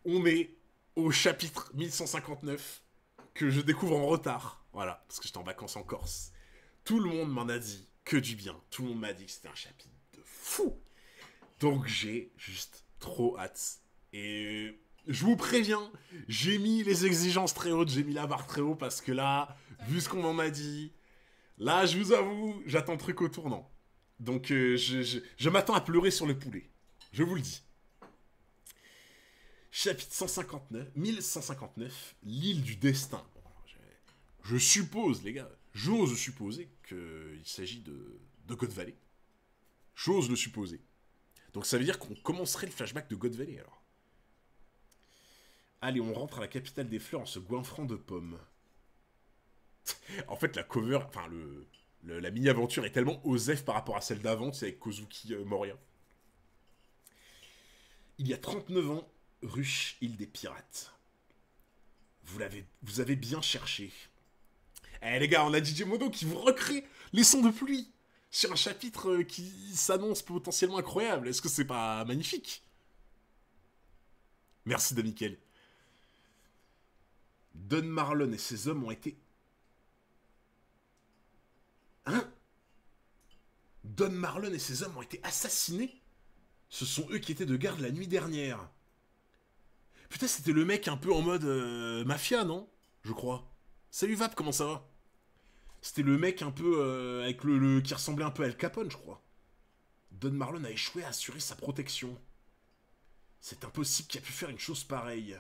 On est au chapitre 1159 que je découvre en retard. Voilà, parce que j'étais en vacances en Corse. Tout le monde m'en a dit que du bien. Tout le monde m'a dit que c'était un chapitre de fou. Donc j'ai juste trop hâte. Et je vous préviens, j'ai mis les exigences très hautes, j'ai mis la barre très haut parce que là, vu ce qu'on m'en a dit, là, je vous avoue, j'attends le truc au tournant. Donc je m'attends à pleurer sur le poulet. Je vous le dis. Chapitre 159, 1159, l'île du destin. Bon, je suppose, les gars, j'ose supposer qu'il s'agit de God Valley. J'ose le supposer. Donc ça veut dire qu'on commencerait le flashback de God Valley alors. Allez, on rentre à la capitale des fleurs en se goinfrant de pommes. En fait, la cover, enfin la mini-aventure est tellement osef par rapport à celle d'avant, c'est avec Kozuki Moria. Il y a 39 ans, Ruche, île des pirates. Vous avez bien cherché. Eh les gars, on a DJ Mono qui vous recrée les sons de pluie sur un chapitre qui s'annonce potentiellement incroyable. Est-ce que c'est pas magnifique? Merci Damikel. Don Marlon et ses hommes ont été... Hein? Don Marlon et ses hommes ont été assassinés? Ce sont eux qui étaient de garde la nuit dernière. Putain, c'était le mec un peu en mode mafia, non? Je crois. Salut Vap, comment ça va? C'était le mec un peu avec qui ressemblait un peu à Al Capone, je crois. Don Marlon a échoué à assurer sa protection. C'est impossible qu'il ait pu faire une chose pareille.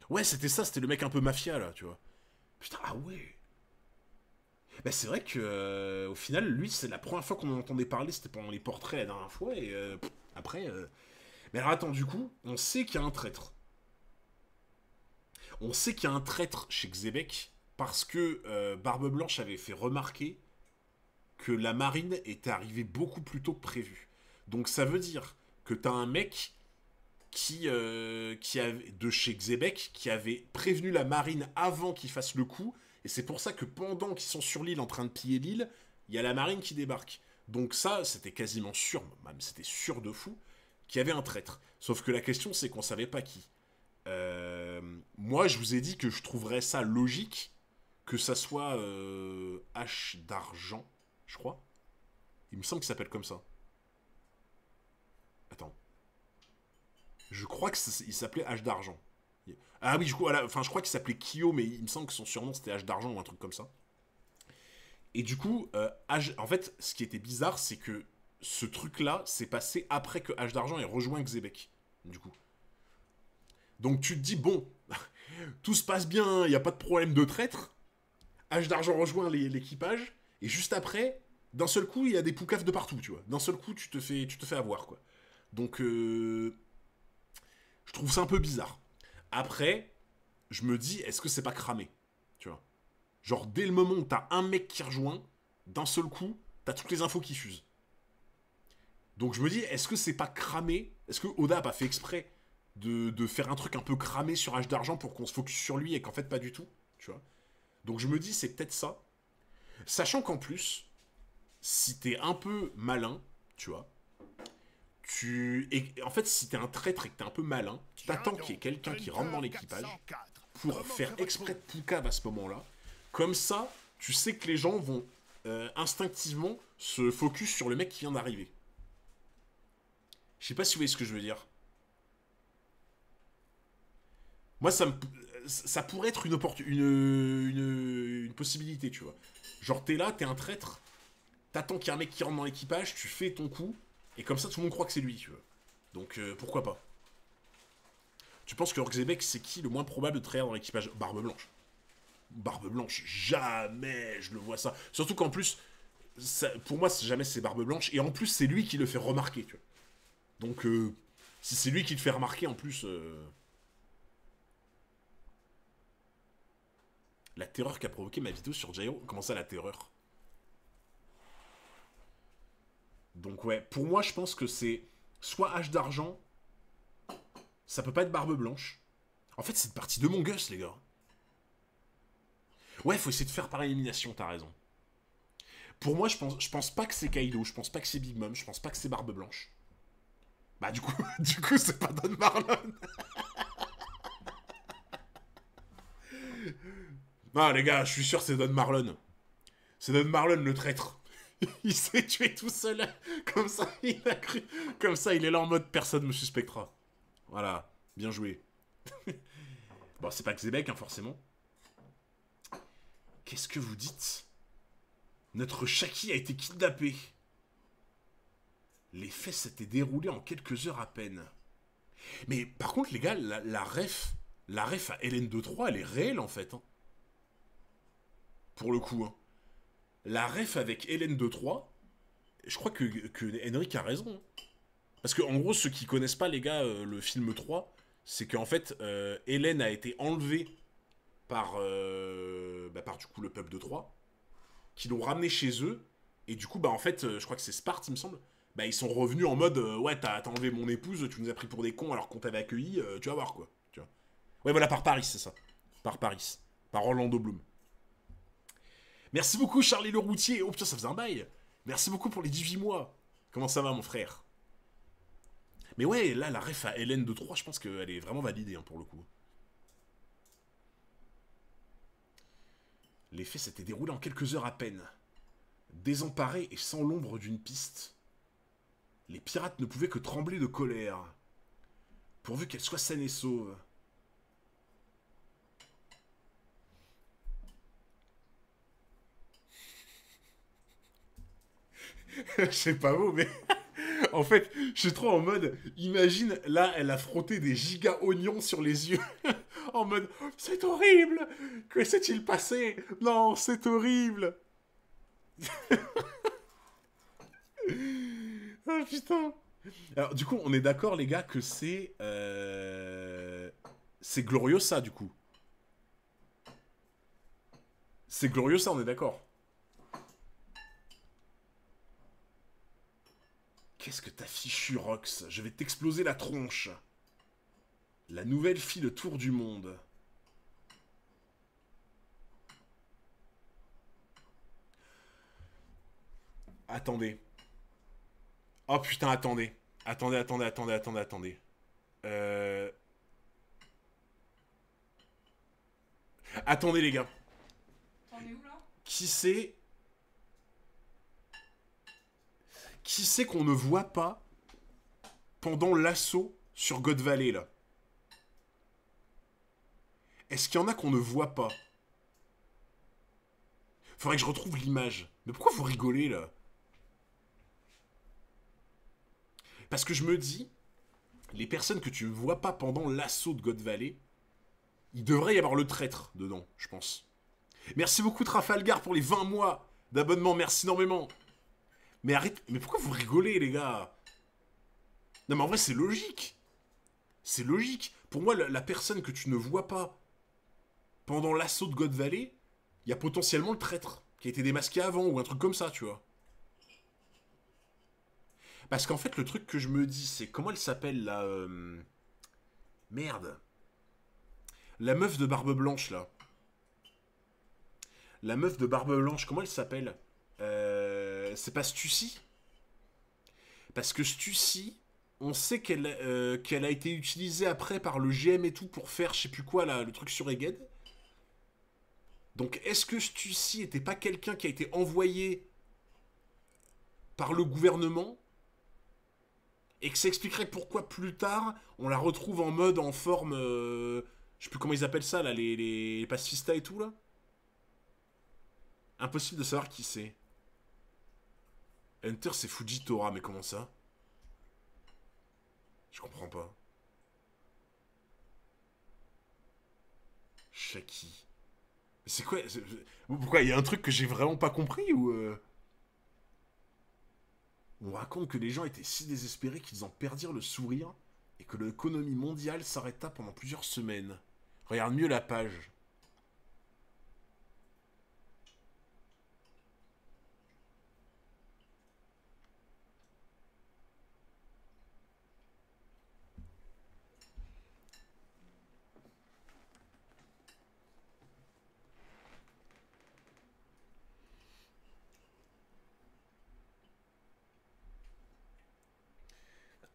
Ouais, c'était ça, c'était le mec un peu mafia, là, tu vois. Putain, ah ouais. Bah c'est vrai que au final, lui, c'est la première fois qu'on en entendait parler, c'était pendant les portraits la dernière fois, et après... Mais alors attends, du coup, on sait qu'il y a un traître. On sait qu'il y a un traître chez Xebec, parce que Barbe Blanche avait fait remarquer que la marine était arrivée beaucoup plus tôt que prévu. Donc ça veut dire que t'as un mec qui avait, de chez Xebec qui avait prévenu la marine avant qu'il fasse le coup, et c'est pour ça que pendant qu'ils sont sur l'île en train de piller l'île, il y a la marine qui débarque. Donc ça, c'était quasiment sûr, même c'était sûr de fou, qu'il y avait un traître. Sauf que la question, c'est qu'on savait pas qui. Moi, je vous ai dit que je trouverais ça logique que ça soit H d'argent, je crois. Il me semble qu'il s'appelle comme ça. Attends. Je crois qu'il s'appelait H d'argent. Ah oui, enfin, je crois qu'il s'appelait Kyo, mais il me semble que son surnom c'était H d'argent ou un truc comme ça. Et du coup, en fait, ce qui était bizarre, c'est que ce truc-là s'est passé après que H d'argent ait rejoint Xebec. Du coup. Donc tu te dis, bon, tout se passe bien, il n'y a pas de problème de traître. H d'argent rejoint l'équipage, et juste après, d'un seul coup, il y a des poucaves de partout, tu vois. D'un seul coup, tu te fais avoir, quoi. Donc, je trouve ça un peu bizarre. Après, je me dis, est-ce que c'est pas cramé? Tu vois. Genre, dès le moment où t'as un mec qui rejoint, d'un seul coup, t'as toutes les infos qui fusent. Donc je me dis, est-ce que c'est pas cramé? Est-ce que Oda a pas fait exprès de faire un truc un peu cramé sur H d'argent pour qu'on se focus sur lui et qu'en fait pas du tout? Tu vois. Donc je me dis, c'est peut-être ça. Sachant qu'en plus, si t'es un peu malin, tu vois, en fait, si t'es un traître et que t'es un peu malin, tu t'attends qu'il y ait quelqu'un qui rentre dans l'équipage pour faire exprès de poucave à ce moment-là. Comme ça, tu sais que les gens vont instinctivement se focus sur le mec qui vient d'arriver. Je sais pas si vous voyez ce que je veux dire. Moi, ça pourrait être une possibilité, tu vois. Genre, t'es là, t'es un traître, t'attends qu'il y ait un mec qui rentre dans l'équipage, tu fais ton coup, et comme ça, tout le monde croit que c'est lui, tu vois. Donc, pourquoi pas. Tu penses que Orxebec, c'est qui le moins probable de trahir dans l'équipage? Barbe Blanche. Barbe Blanche, jamais je le vois ça. Surtout qu'en plus, pour moi, jamais c'est Barbe Blanche, et en plus, c'est lui qui le fait remarquer, tu vois. Donc, si c'est lui qui le fait remarquer, en plus... La terreur qu'a provoqué ma vidéo sur Jairo. Comment ça, la terreur? Donc ouais, pour moi, je pense que c'est soit H d'argent, ça peut pas être Barbe Blanche. En fait, c'est une partie de mon Gus, les gars. Ouais, faut essayer de faire par élimination, t'as raison. Pour moi, je pense pas que c'est Kaido, je pense pas que c'est Big Mom, je pense pas que c'est Barbe Blanche. Bah du coup, du coup c'est pas Don Marlon. Non les gars, je suis sûr c'est Don Marlon. C'est Don Marlon le traître. Il s'est tué tout seul. Comme ça, il a cru. Comme ça, il est là en mode personne me suspectera. Voilà, bien joué. Bon, c'est pas Xebec, hein, forcément. Qu'est-ce que vous dites? Notre Shaki a été kidnappé. Les faits s'étaient déroulés en quelques heures à peine. Mais par contre, les gars, la ref à Hélène 2-3, elle est réelle en fait. Hein. Pour le coup. Hein. La ref avec Hélène 2-3, je crois que Henrik a raison. Hein. Parce que en gros, ceux qui connaissent pas, les gars, le film 3, c'est qu'en fait, Hélène a été enlevée par du coup le peuple de Troie, qui l'ont ramené chez eux, et du coup, bah en fait, je crois que c'est Sparte, il me semble, bah ils sont revenus en mode, ouais, t'as enlevé mon épouse, tu nous as pris pour des cons alors qu'on t'avait accueilli, tu vas voir quoi. Tu vois. Ouais, voilà, par Paris, c'est ça. Par Paris. Par Orlando Bloom. Merci beaucoup, Charlie le routier. Oh putain, ça faisait un bail. Merci beaucoup pour les 18 mois. Comment ça va, mon frère? Mais ouais, là, la ref à Hélène de 3, je pense qu'elle est vraiment validée, hein, pour le coup. Les faits s'étaient déroulés en quelques heures à peine. Désemparés et sans l'ombre d'une piste, les pirates ne pouvaient que trembler de colère, pourvu qu'elle soit saine et sauve. Je sais pas vous, mais en fait, je suis trop en mode, imagine, là, elle a frotté des giga oignons sur les yeux, en mode, c'est horrible, que s'est-il passé? Non, c'est horrible. Ah putain. Alors, du coup, on est d'accord, les gars, que c'est... C'est Gloriosa, du coup. C'est Gloriosa, on est d'accord. Qu'est-ce que t'as fichu, Rox? Je vais t'exploser la tronche. La nouvelle fit le tour du monde. Attendez. Oh putain, attendez. Attendez. Euh... Attendez, les gars. T'en es où là? Qui c'est... Qui c'est qu'on ne voit pas pendant l'assaut sur God Valley, là? Est-ce qu'il y en a qu'on ne voit pas? Faudrait que je retrouve l'image. Mais pourquoi vous rigolez, là? Parce que je me dis, les personnes que tu ne vois pas pendant l'assaut de God Valley, il devrait y avoir le traître dedans, je pense. Merci beaucoup Trafalgar pour les 20 mois d'abonnement, merci énormément. Mais arrête, mais pourquoi vous rigolez les gars? Non mais en vrai c'est logique. C'est logique. Pour moi la personne que tu ne vois pas pendant l'assaut de God Valley, il y a potentiellement le traître qui a été démasqué avant ou un truc comme ça, tu vois. Parce qu'en fait le truc que je me dis c'est comment elle s'appelle la... Merde. La meuf de barbe blanche là. La meuf de barbe blanche, comment elle s'appelle? C'est pas Stussy? Parce que Stussy, on sait qu'elle a été utilisée après par le GM et tout pour faire je sais plus quoi là, le truc sur Egged. Donc est-ce que Stussy était pas quelqu'un qui a été envoyé par le gouvernement et que ça expliquerait pourquoi plus tard on la retrouve en mode en forme je sais plus comment ils appellent ça là, les pacifistas et tout là. Impossible de savoir qui c'est. Hunter c'est Fujitora, mais comment ça? Je comprends pas. Shaki. C'est quoi Pourquoi il y a un truc que j'ai vraiment pas compris ou On raconte que les gens étaient si désespérés qu'ils en perdirent le sourire et que l'économie mondiale s'arrêta pendant plusieurs semaines. Regarde mieux la page.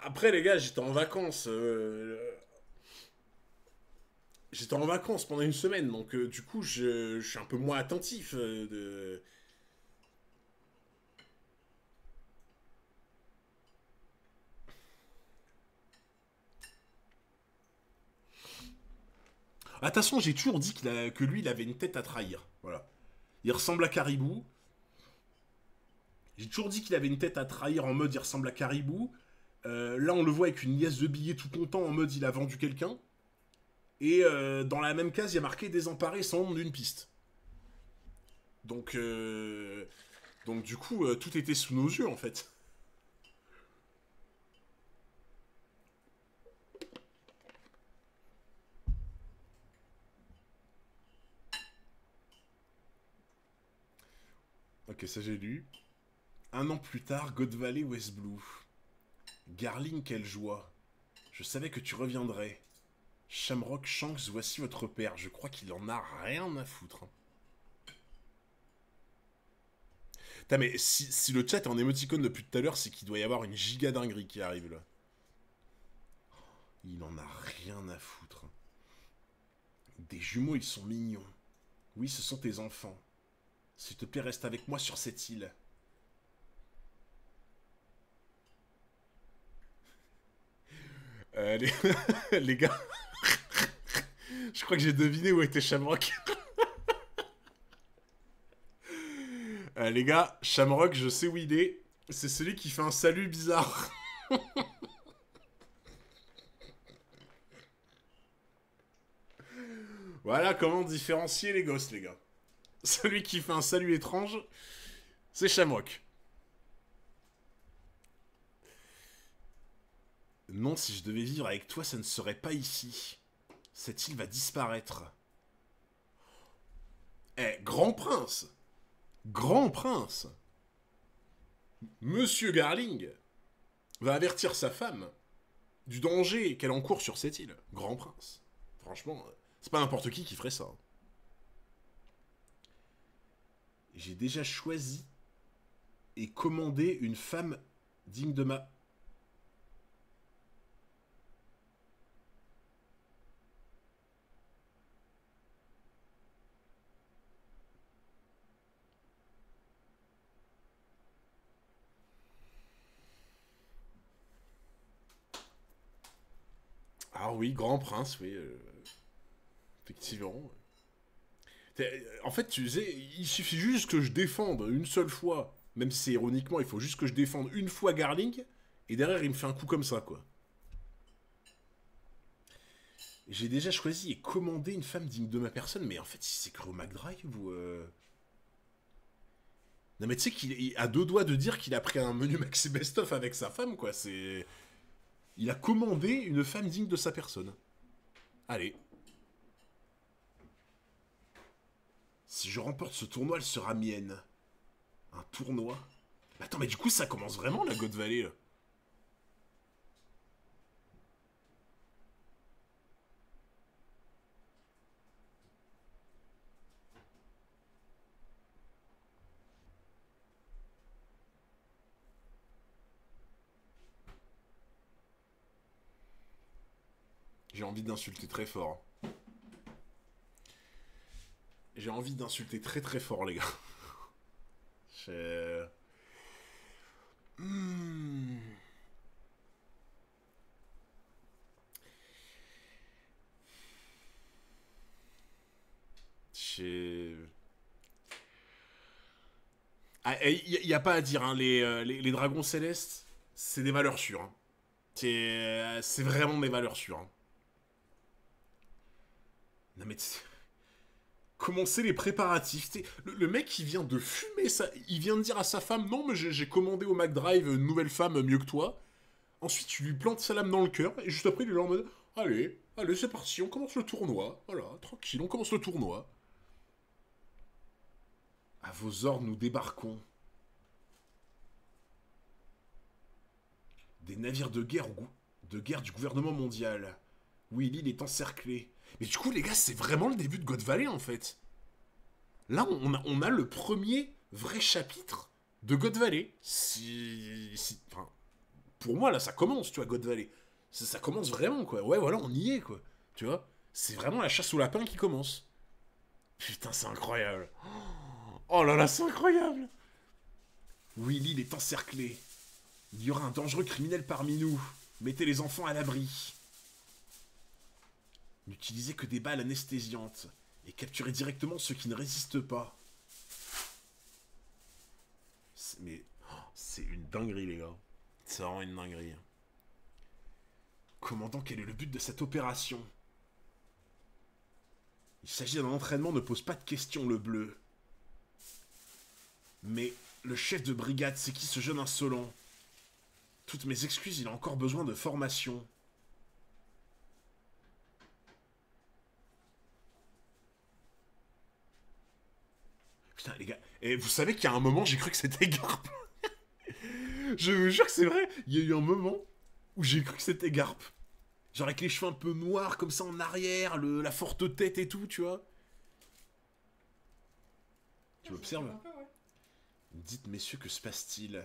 Après, les gars, j'étais en vacances. J'étais en vacances pendant une semaine, donc du coup, je suis un peu moins attentif. Attention, j'ai toujours dit que lui, il avait une tête à trahir. Voilà. Il ressemble à Caribou. J'ai toujours dit qu'il avait une tête à trahir en mode il ressemble à Caribou. Là, on le voit avec une liasse de billets tout content en mode il a vendu quelqu'un. Et dans la même case, il y a marqué désemparé sans nom d'une piste. Donc, donc du coup, tout était sous nos yeux en fait. Ok, ça j'ai lu. Un an plus tard, God Valley, West Blue. Garling, quelle joie. Je savais que tu reviendrais. Shamrock, Shanks, voici votre père. Je crois qu'il en a rien à foutre. Putain, mais si le chat est en émoticône depuis tout à l'heure, c'est qu'il doit y avoir une giga dinguerie qui arrive là. Il en a rien à foutre. Des jumeaux, ils sont mignons. Oui, ce sont tes enfants. S'il te plaît, reste avec moi sur cette île. Les... les gars, je crois que j'ai deviné où était Shamrock. Les gars, Shamrock, je sais où il est. C'est celui qui fait un salut bizarre. Voilà comment différencier les gosses, les gars. Celui qui fait un salut étrange, c'est Shamrock. Non, si je devais vivre avec toi, ça ne serait pas ici. Cette île va disparaître. Eh, grand prince! Grand prince! Monsieur Garling va avertir sa femme du danger qu'elle encourt sur cette île. Grand prince. Franchement, c'est pas n'importe qui ferait ça. J'ai déjà choisi et commandé une femme digne de ma... Ah oui, grand prince, oui. Effectivement. En fait, tu sais, il suffit juste que je défende une seule fois, même si c'est ironiquement, il faut juste que je défende une fois Garling, et derrière, il me fait un coup comme ça, quoi. J'ai déjà choisi et commandé une femme digne de ma personne, mais en fait, si c'est cru au McDrive ou... Non mais tu sais qu'il a deux doigts de dire qu'il a pris un menu Maxi Best-of avec sa femme, quoi, c'est... Il a commandé une femme digne de sa personne. Allez. Si je remporte ce tournoi, elle sera mienne. Un tournoi? Attends, mais du coup, ça commence vraiment, la God Valley, là. J'ai envie d'insulter très fort. J'ai envie d'insulter très très fort, les gars. Je... Hmm. Je... Ah, y a pas à dire, hein, les dragons célestes, c'est des valeurs sûres. Hein. C'est vraiment des valeurs sûres. Hein. Non mais... Commencer les préparatifs. Le mec, il vient de fumer ça. Il vient de dire à sa femme, non, mais j'ai commandé au McDrive une nouvelle femme mieux que toi. Ensuite, tu lui plantes sa lame dans le cœur. Et juste après, il est là en mode, allez, allez, c'est parti, on commence le tournoi. Voilà, tranquille, on commence le tournoi. À vos ordres, nous débarquons. Des navires de guerre du gouvernement mondial. Oui, l'île est encerclée. Mais du coup, les gars, c'est vraiment le début de God Valley, en fait. Là, on a le premier vrai chapitre de God Valley. Enfin, pour moi, là, ça commence, tu vois, God Valley. Ça commence vraiment, quoi. Ouais, voilà, on y est, quoi. Tu vois? C'est vraiment la chasse au lapin qui commence. Putain, c'est incroyable. Oh là là, c'est incroyable. Oui, l'île est encerclée. Il y aura un dangereux criminel parmi nous. Mettez les enfants à l'abri. N'utilisez que des balles anesthésiantes. Et capturez directement ceux qui ne résistent pas. Mais... c'est une dinguerie, les gars. C'est vraiment une dinguerie. Commandant, quel est le but de cette opération? Il s'agit d'un entraînement, ne pose pas de questions, le bleu. Mais le chef de brigade, c'est qui ce jeune insolent? Toutes mes excuses, il a encore besoin de formation. Putain, les gars, et vous savez qu'il y a un moment, j'ai cru que c'était Garp. Je vous jure que c'est vrai, il y a eu un moment où j'ai cru que c'était Garp. Genre avec les cheveux un peu noirs, comme ça en arrière, la forte tête et tout, tu vois. Tu m'observes? Dites, messieurs, que se passe-t-il?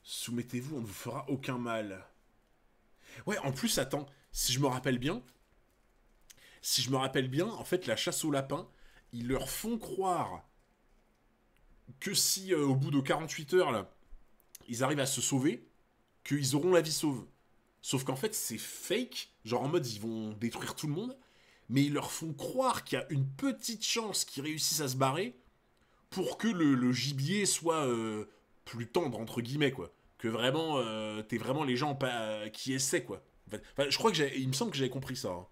Soumettez-vous, on ne vous fera aucun mal. Ouais, en plus, attends, si je me rappelle bien, en fait, la chasse au lapin, ils leur font croire que si, au bout de 48 heures, là, ils arrivent à se sauver, qu'ils auront la vie sauve. Sauf qu'en fait, c'est fake, genre en mode, ils vont détruire tout le monde, mais ils leur font croire qu'il y a une petite chance qu'ils réussissent à se barrer pour que le gibier soit plus tendre, entre guillemets, quoi. Que vraiment, t'es vraiment les gens qui essaient, quoi. En fait, enfin, je crois que il me semble que j'avais compris ça. Hein.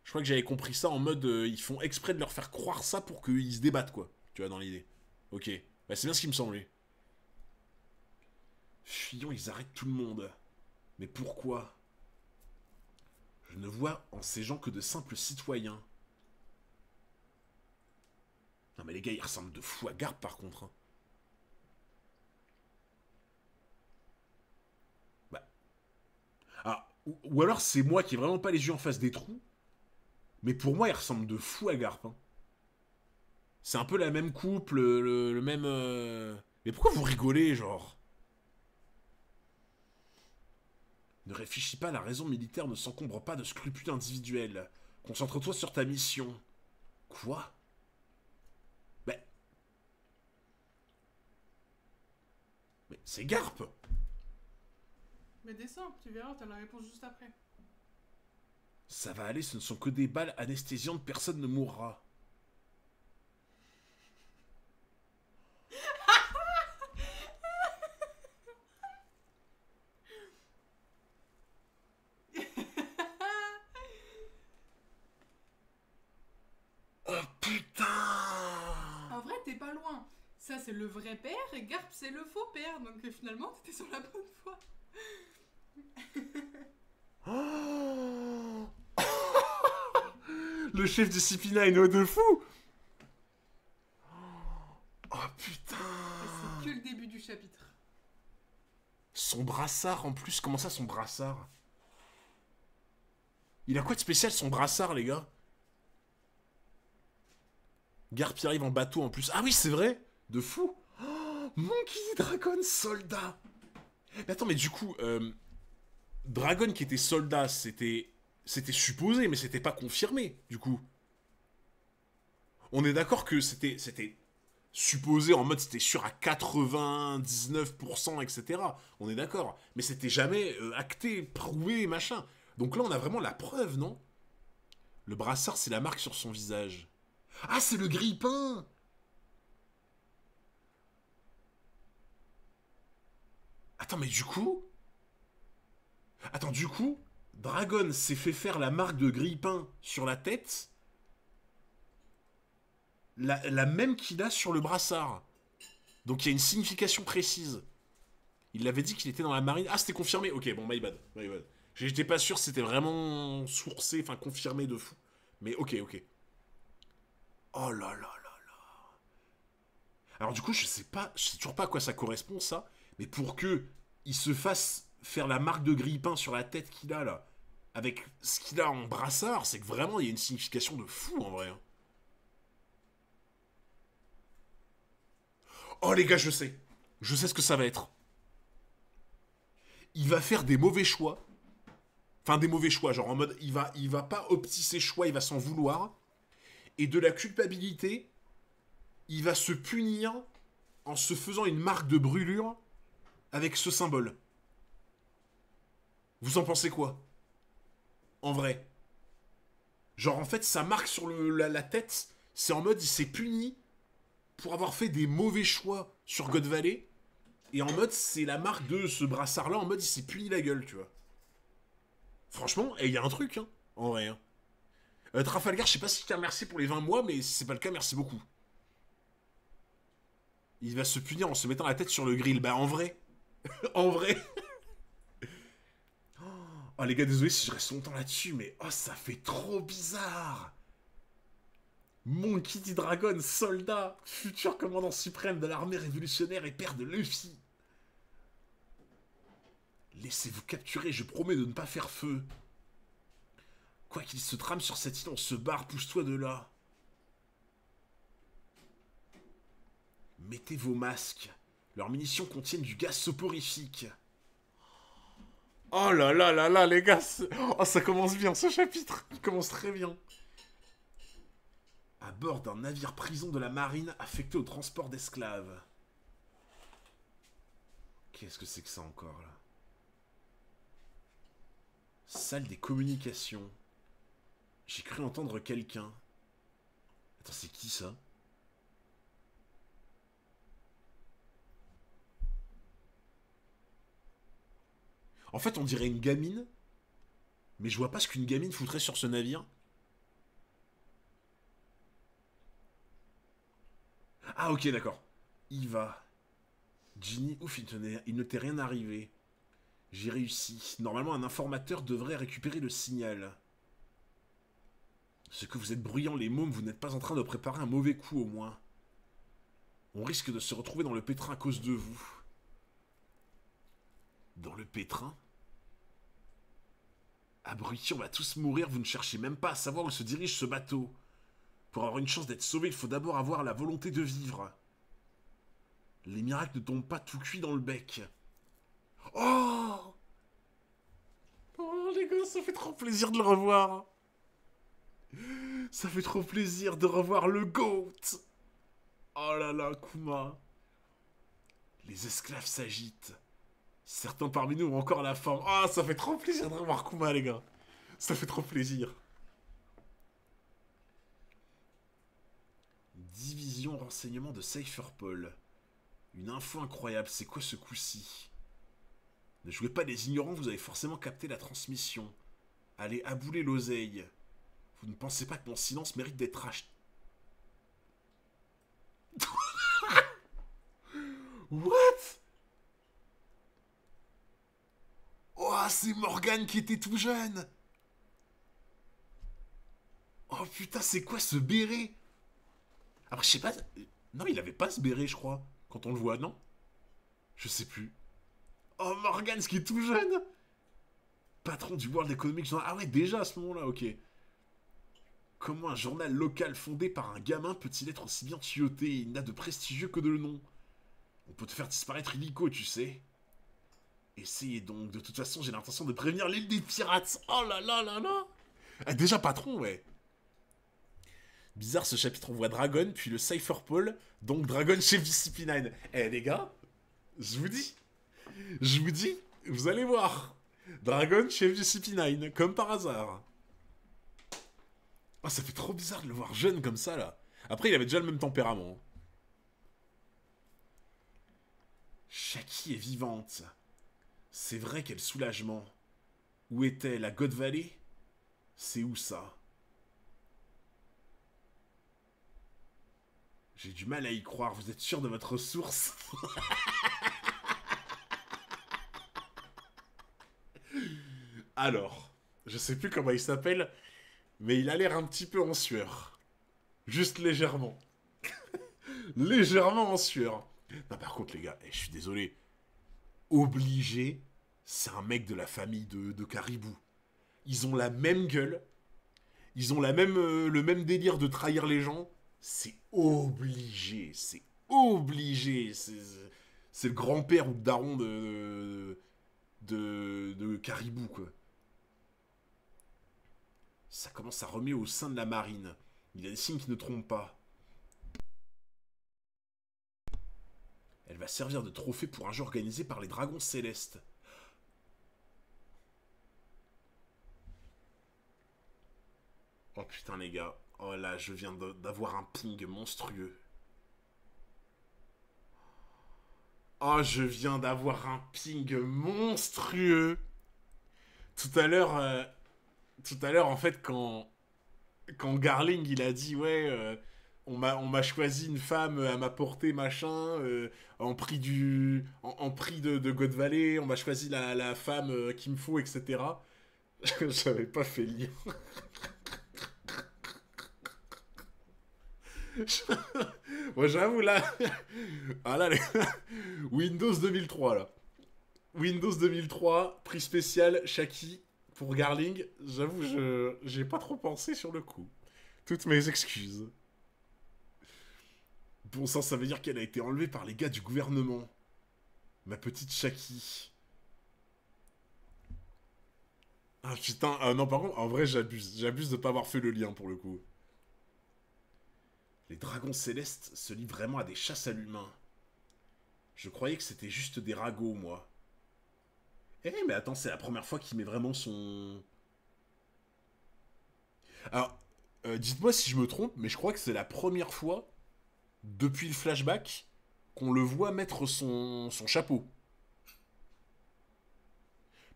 Je crois que j'avais compris ça en mode, ils font exprès de leur faire croire ça pour qu'ils se débattent, quoi. Tu vois, dans l'idée. Ok. Bah, c'est bien ce qui me semblait. Fuyons, ils arrêtent tout le monde. Mais pourquoi? Je ne vois en ces gens que de simples citoyens. Non mais les gars, ils ressemblent de fou à Garp par contre. Hein. Bah. Ah, ou alors c'est moi qui ai vraiment pas les yeux en face des trous. Mais pour moi, ils ressemblent de fou à Garp. Hein. C'est un peu la même coupe, le même... Mais pourquoi vous rigolez, genre? Ne réfléchis pas, la raison militaire ne s'encombre pas de scrupules individuels. Concentre-toi sur ta mission. Quoi? Mais c'est Garp! Mais descends, tu verras, t'as la réponse juste après. Ça va aller, ce ne sont que des balles anesthésiantes, personne ne mourra. Oh putain! En vrai, t'es pas loin. Ça, c'est le vrai père et Garp, c'est le faux père. Donc finalement, t'étais sur la bonne voie. Oh le chef de Cipina est de fou! Oh putain! Et c'est que le début du chapitre. Son brassard en plus, comment ça son brassard? Il a quoi de spécial son brassard, les gars? Garp y arrive en bateau en plus. Ah oui, c'est vrai! De fou! Oh, Monkey Dragon soldat! Mais attends, mais du coup, Dragon qui était soldat, c'était supposé, mais c'était pas confirmé, du coup. On est d'accord que c'était supposé en mode c'était sûr à 99%, etc. On est d'accord. Mais c'était jamais acté, prouvé, machin. Donc là, on a vraiment la preuve, non? Le brassard, c'est la marque sur son visage. Ah, c'est le grille-pain! Attends, mais du coup... Attends, du coup, Dragon s'est fait faire la marque de grille-pain sur la tête, la même qu'il a sur le brassard. Donc il y a une signification précise. Il l'avait dit qu'il était dans la marine. Ah, c'était confirmé. Ok, bon, my bad. My bad. J'étais pas sûr si c'était vraiment sourcé, enfin confirmé de fou. Mais ok, ok. Oh là là là là. Alors du coup, je sais toujours pas à quoi ça correspond ça, mais pour que il se fasse faire la marque de grille-pain sur la tête qu'il a là, avec ce qu'il a en brassard, c'est que vraiment il y a une signification de fou en vrai. Oh les gars, je sais. Je sais ce que ça va être. il va faire des mauvais choix. Enfin, des mauvais choix, genre en mode, il va pas opter ses choix, il va s'en vouloir. Et de la culpabilité, il va se punir en se faisant une marque de brûlure avec ce symbole. Vous en pensez quoi? En vrai. Genre, en fait, sa marque sur la tête, c'est en mode, il s'est puni pour avoir fait des mauvais choix sur God Valley. Et en mode, c'est la marque de ce brassard-là, en mode, il s'est puni la gueule, tu vois. Franchement, il y a un truc, hein, en vrai. Hein. Trafalgar, je sais pas si je t'ai remercié pour les 20 mois, mais si c'est pas le cas, merci beaucoup. Il va se punir en se mettant la tête sur le grill. Bah, en vrai. En vrai. Oh, les gars, désolé si je reste longtemps là-dessus, mais oh, ça fait trop bizarre. Monkey D. Dragon, soldat, futur commandant suprême de l'armée révolutionnaire et père de Luffy. Laissez-vous capturer, je promets de ne pas faire feu. Quoi qu'il se trame sur cette île, on se barre, pousse-toi de là. Mettez vos masques. Leurs munitions contiennent du gaz soporifique. Oh là là là là, les gars. Oh, ça commence bien, ce chapitre. Il commence très bien. À bord d'un navire prison de la marine affecté au transport d'esclaves. Qu'est-ce que c'est que ça encore, là? Salle des communications. J'ai cru entendre quelqu'un. Attends, c'est qui, ça? En fait, on dirait une gamine. Mais je vois pas ce qu'une gamine foutrait sur ce navire. Ah, ok, d'accord. Eva. Ginny, ouf, il ne t'est rien arrivé. J'ai réussi. Normalement, un informateur devrait récupérer le signal. Ce que vous êtes bruyants, les mômes, vous n'êtes pas en train de préparer un mauvais coup, au moins. On risque de se retrouver dans le pétrin à cause de vous. Dans le pétrin? Abruti, on va tous mourir, vous ne cherchez même pas à savoir où se dirige ce bateau. Pour avoir une chance d'être sauvé, il faut d'abord avoir la volonté de vivre. Les miracles ne tombent pas tout cuits dans le bec. Oh! Oh les gars, ça fait trop plaisir de le revoir. Ça fait trop plaisir de revoir le GOAT. Oh là là, Kuma. Les esclaves s'agitent. Certains parmi nous ont encore la forme. Ah, ça fait trop plaisir de revoir Kuma, les gars. Ça fait trop plaisir. Division renseignement de Cypherpol. Une info incroyable, c'est quoi ce coup-ci? Ne jouez pas les ignorants, vous avez forcément capté la transmission. Allez abouler l'oseille. Vous ne pensez pas que mon silence mérite d'être acheté? What? Oh, c'est Morgane qui était tout jeune. Oh putain, c'est quoi ce béret? Alors, je sais pas... Non, il avait pas ce béret, je crois. Quand on le voit, non? Je sais plus. Oh, Morgane, ce qui est tout jeune. Patron du World Economic Journal. Ah ouais, déjà à ce moment-là, ok. Comment un journal local fondé par un gamin peut-il être aussi bien tuyauté? Il n'a de prestigieux que de nom. On peut te faire disparaître illico, tu sais. Essayez donc. De toute façon, j'ai l'intention de prévenir l'île des pirates. Oh là là là là. Ah, déjà patron, ouais. Bizarre, ce chapitre, on voit Dragon, puis le Cypherpol, donc Dragon chez VCP9. Eh les gars, je vous dis, vous allez voir. Dragon chez VCP9, comme par hasard. Oh, ça fait trop bizarre de le voir jeune comme ça, là. Après, il avait déjà le même tempérament. Shaki est vivante. C'est vrai, quel soulagement. Où était la God Valley? C'est où ça? J'ai du mal à y croire, vous êtes sûr de votre source? Alors, je sais plus comment il s'appelle, mais il a l'air un petit peu en sueur. Juste légèrement. Légèrement en sueur. Non, par contre, les gars, je suis désolé. Obligé, c'est un mec de la famille de Caribou. Ils ont la même gueule. Ils ont le même délire de trahir les gens. C'est obligé. C'est obligé. C'est le grand-père ou le daron de caribou, quoi. Ça commence à remuer au sein de la marine. Il y a des signes qui ne trompent pas. Elle va servir de trophée pour un jeu organisé par les Dragons Célestes. Oh putain les gars. Oh là, je viens d'avoir un ping monstrueux. Oh, je viens d'avoir un ping monstrueux. Tout à l'heure, en fait, quand Garling, il a dit, ouais, on m'a choisi une femme à m'apporter, machin, en prix en prix de God Valley, on m'a choisi la femme qu'il me faut, etc. J'avais pas fait le lien. Moi, j'avoue, là... Ah là, Windows 2003, là. Windows 2003, prix spécial, Shaki, pour Garling. J'avoue, j'ai pas trop pensé sur le coup. Toutes mes excuses. Bon sang, ça veut dire qu'elle a été enlevée par les gars du gouvernement. Ma petite Shaki. Ah putain, non par contre, en vrai j'abuse. J'abuse de pas avoir fait le lien pour le coup. Les dragons célestes se lient vraiment à des chasses à l'humain. Je croyais que c'était juste des ragots, moi. Eh mais attends, c'est la première fois qu'il met vraiment son... Alors, dites-moi si je me trompe, mais je crois que c'est la première fois, depuis le flashback, qu'on le voit mettre son chapeau.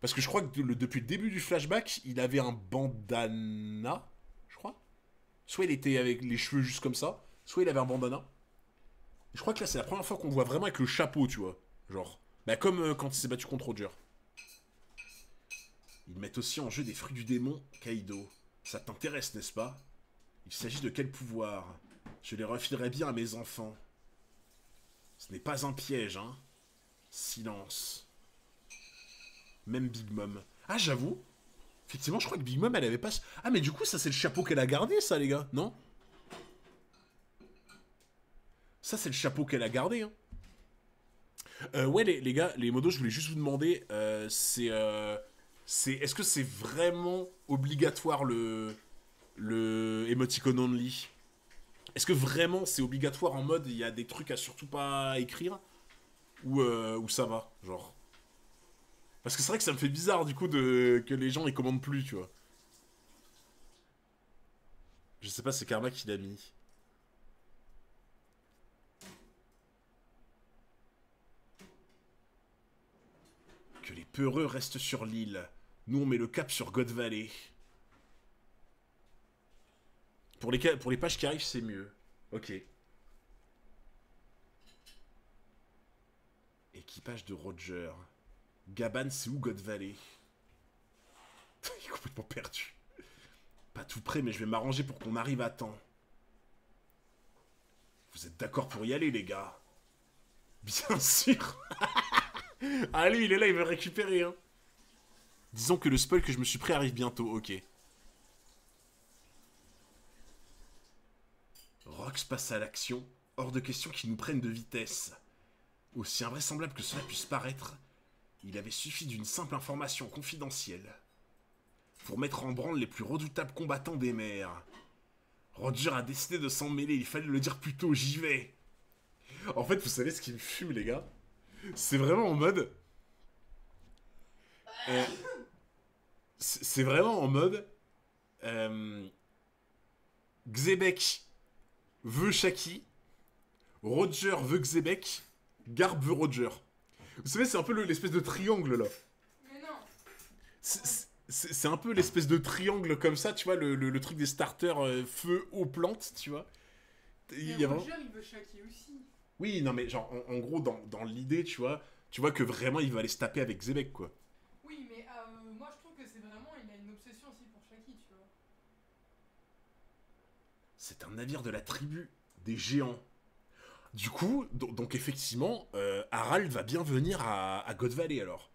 Parce que je crois que depuis le début du flashback, il avait un bandana, je crois. Soit il était avec les cheveux juste comme ça, soit il avait un bandana. Je crois que là, c'est la première fois qu'on le voit vraiment avec le chapeau, tu vois. Genre, bah comme quand il s'est battu contre Roger. Ils mettent aussi en jeu des fruits du démon, Kaido. Ça t'intéresse, n'est-ce pas? Il s'agit de quel pouvoir? Je les refilerai bien à mes enfants. Ce n'est pas un piège, hein. Silence. Même Big Mom. Ah, j'avoue. Effectivement, je crois que Big Mom, elle avait pas... Ah, mais du coup, ça, c'est le chapeau qu'elle a gardé, ça, les gars, non? Ça, c'est le chapeau qu'elle a gardé, hein. Ouais, les gars, les modos, je voulais juste vous demander, est-ce que c'est vraiment obligatoire le emoticon only? Est-ce que vraiment c'est obligatoire en mode il y a des trucs à surtout pas écrire? Ou ça va, genre? Parce que c'est vrai que ça me fait bizarre du coup que les gens ils commandent plus, tu vois. Je sais pas, c'est Karma qui l'a mis. Que les peureux restent sur l'île. Nous on met le cap sur God Valley. Pour les pages qui arrivent, c'est mieux. Ok. Équipage de Roger. Gaban, c'est où God Valley? Il est complètement perdu. Pas tout près, mais je vais m'arranger pour qu'on arrive à temps. Vous êtes d'accord pour y aller, les gars? Bien sûr. Allez, il est là, il veut récupérer, hein. Disons que le spoil que je me suis pris arrive bientôt, ok. Rox passe à l'action, hors de question qu'ils nous prennent de vitesse. Aussi invraisemblable que cela puisse paraître, il avait suffi d'une simple information confidentielle pour mettre en branle les plus redoutables combattants des mers. Roger a décidé de s'en mêler, il fallait le dire plus tôt, j'y vais. En fait, vous savez ce qui me fume, les gars? C'est vraiment en mode... c'est vraiment en mode... Xebec veut Shaki, Roger veut Xebec, Garp veut Roger. Vous savez, c'est un peu l'espèce de triangle, là. Mais non. C'est un peu l'espèce de triangle comme ça, tu vois, le truc des starters feu, eau, plante, tu vois. Mais Roger, il veut Shaki aussi. Oui, non, mais genre, en gros, dans l'idée, tu vois que vraiment, il va aller se taper avec Xebec, quoi. Oui, mais moi, je trouve que c'est vraiment... Il a une obsession aussi pour Shaki, tu vois. C'est un navire de la tribu des géants. Du coup, donc effectivement, Harald va bien venir à God Valley, alors.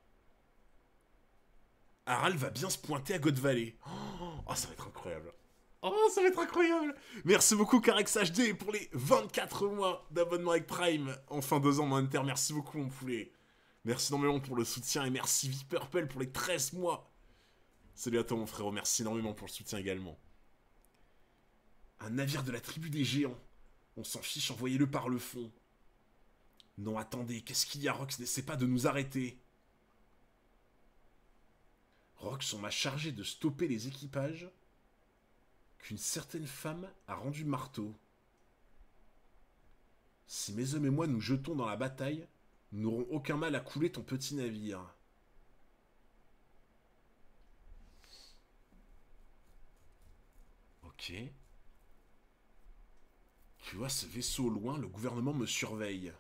Harald va bien se pointer à God Valley. Oh, ça va être incroyable. Oh, ça va être incroyable. Merci beaucoup, Carex HD, pour les 24 mois d'abonnement avec Prime en fin 2 ans, mon Inter. Merci beaucoup, mon poulet. Merci énormément pour le soutien et merci V-Purple pour les 13 mois. Salut à toi mon frérot, merci énormément pour le soutien également. Un navire de la tribu des géants. On s'en fiche, envoyez-le par le fond. Non, attendez, qu'est-ce qu'il y a, Rox? N'essaie pas de nous arrêter. Rox, on m'a chargé de stopper les équipages qu'une certaine femme a rendu marteau. Si mes hommes et moi nous jetons dans la bataille, nous n'aurons aucun mal à couler ton petit navire. Ok. Tu vois ce vaisseau au loin, le gouvernement me surveille.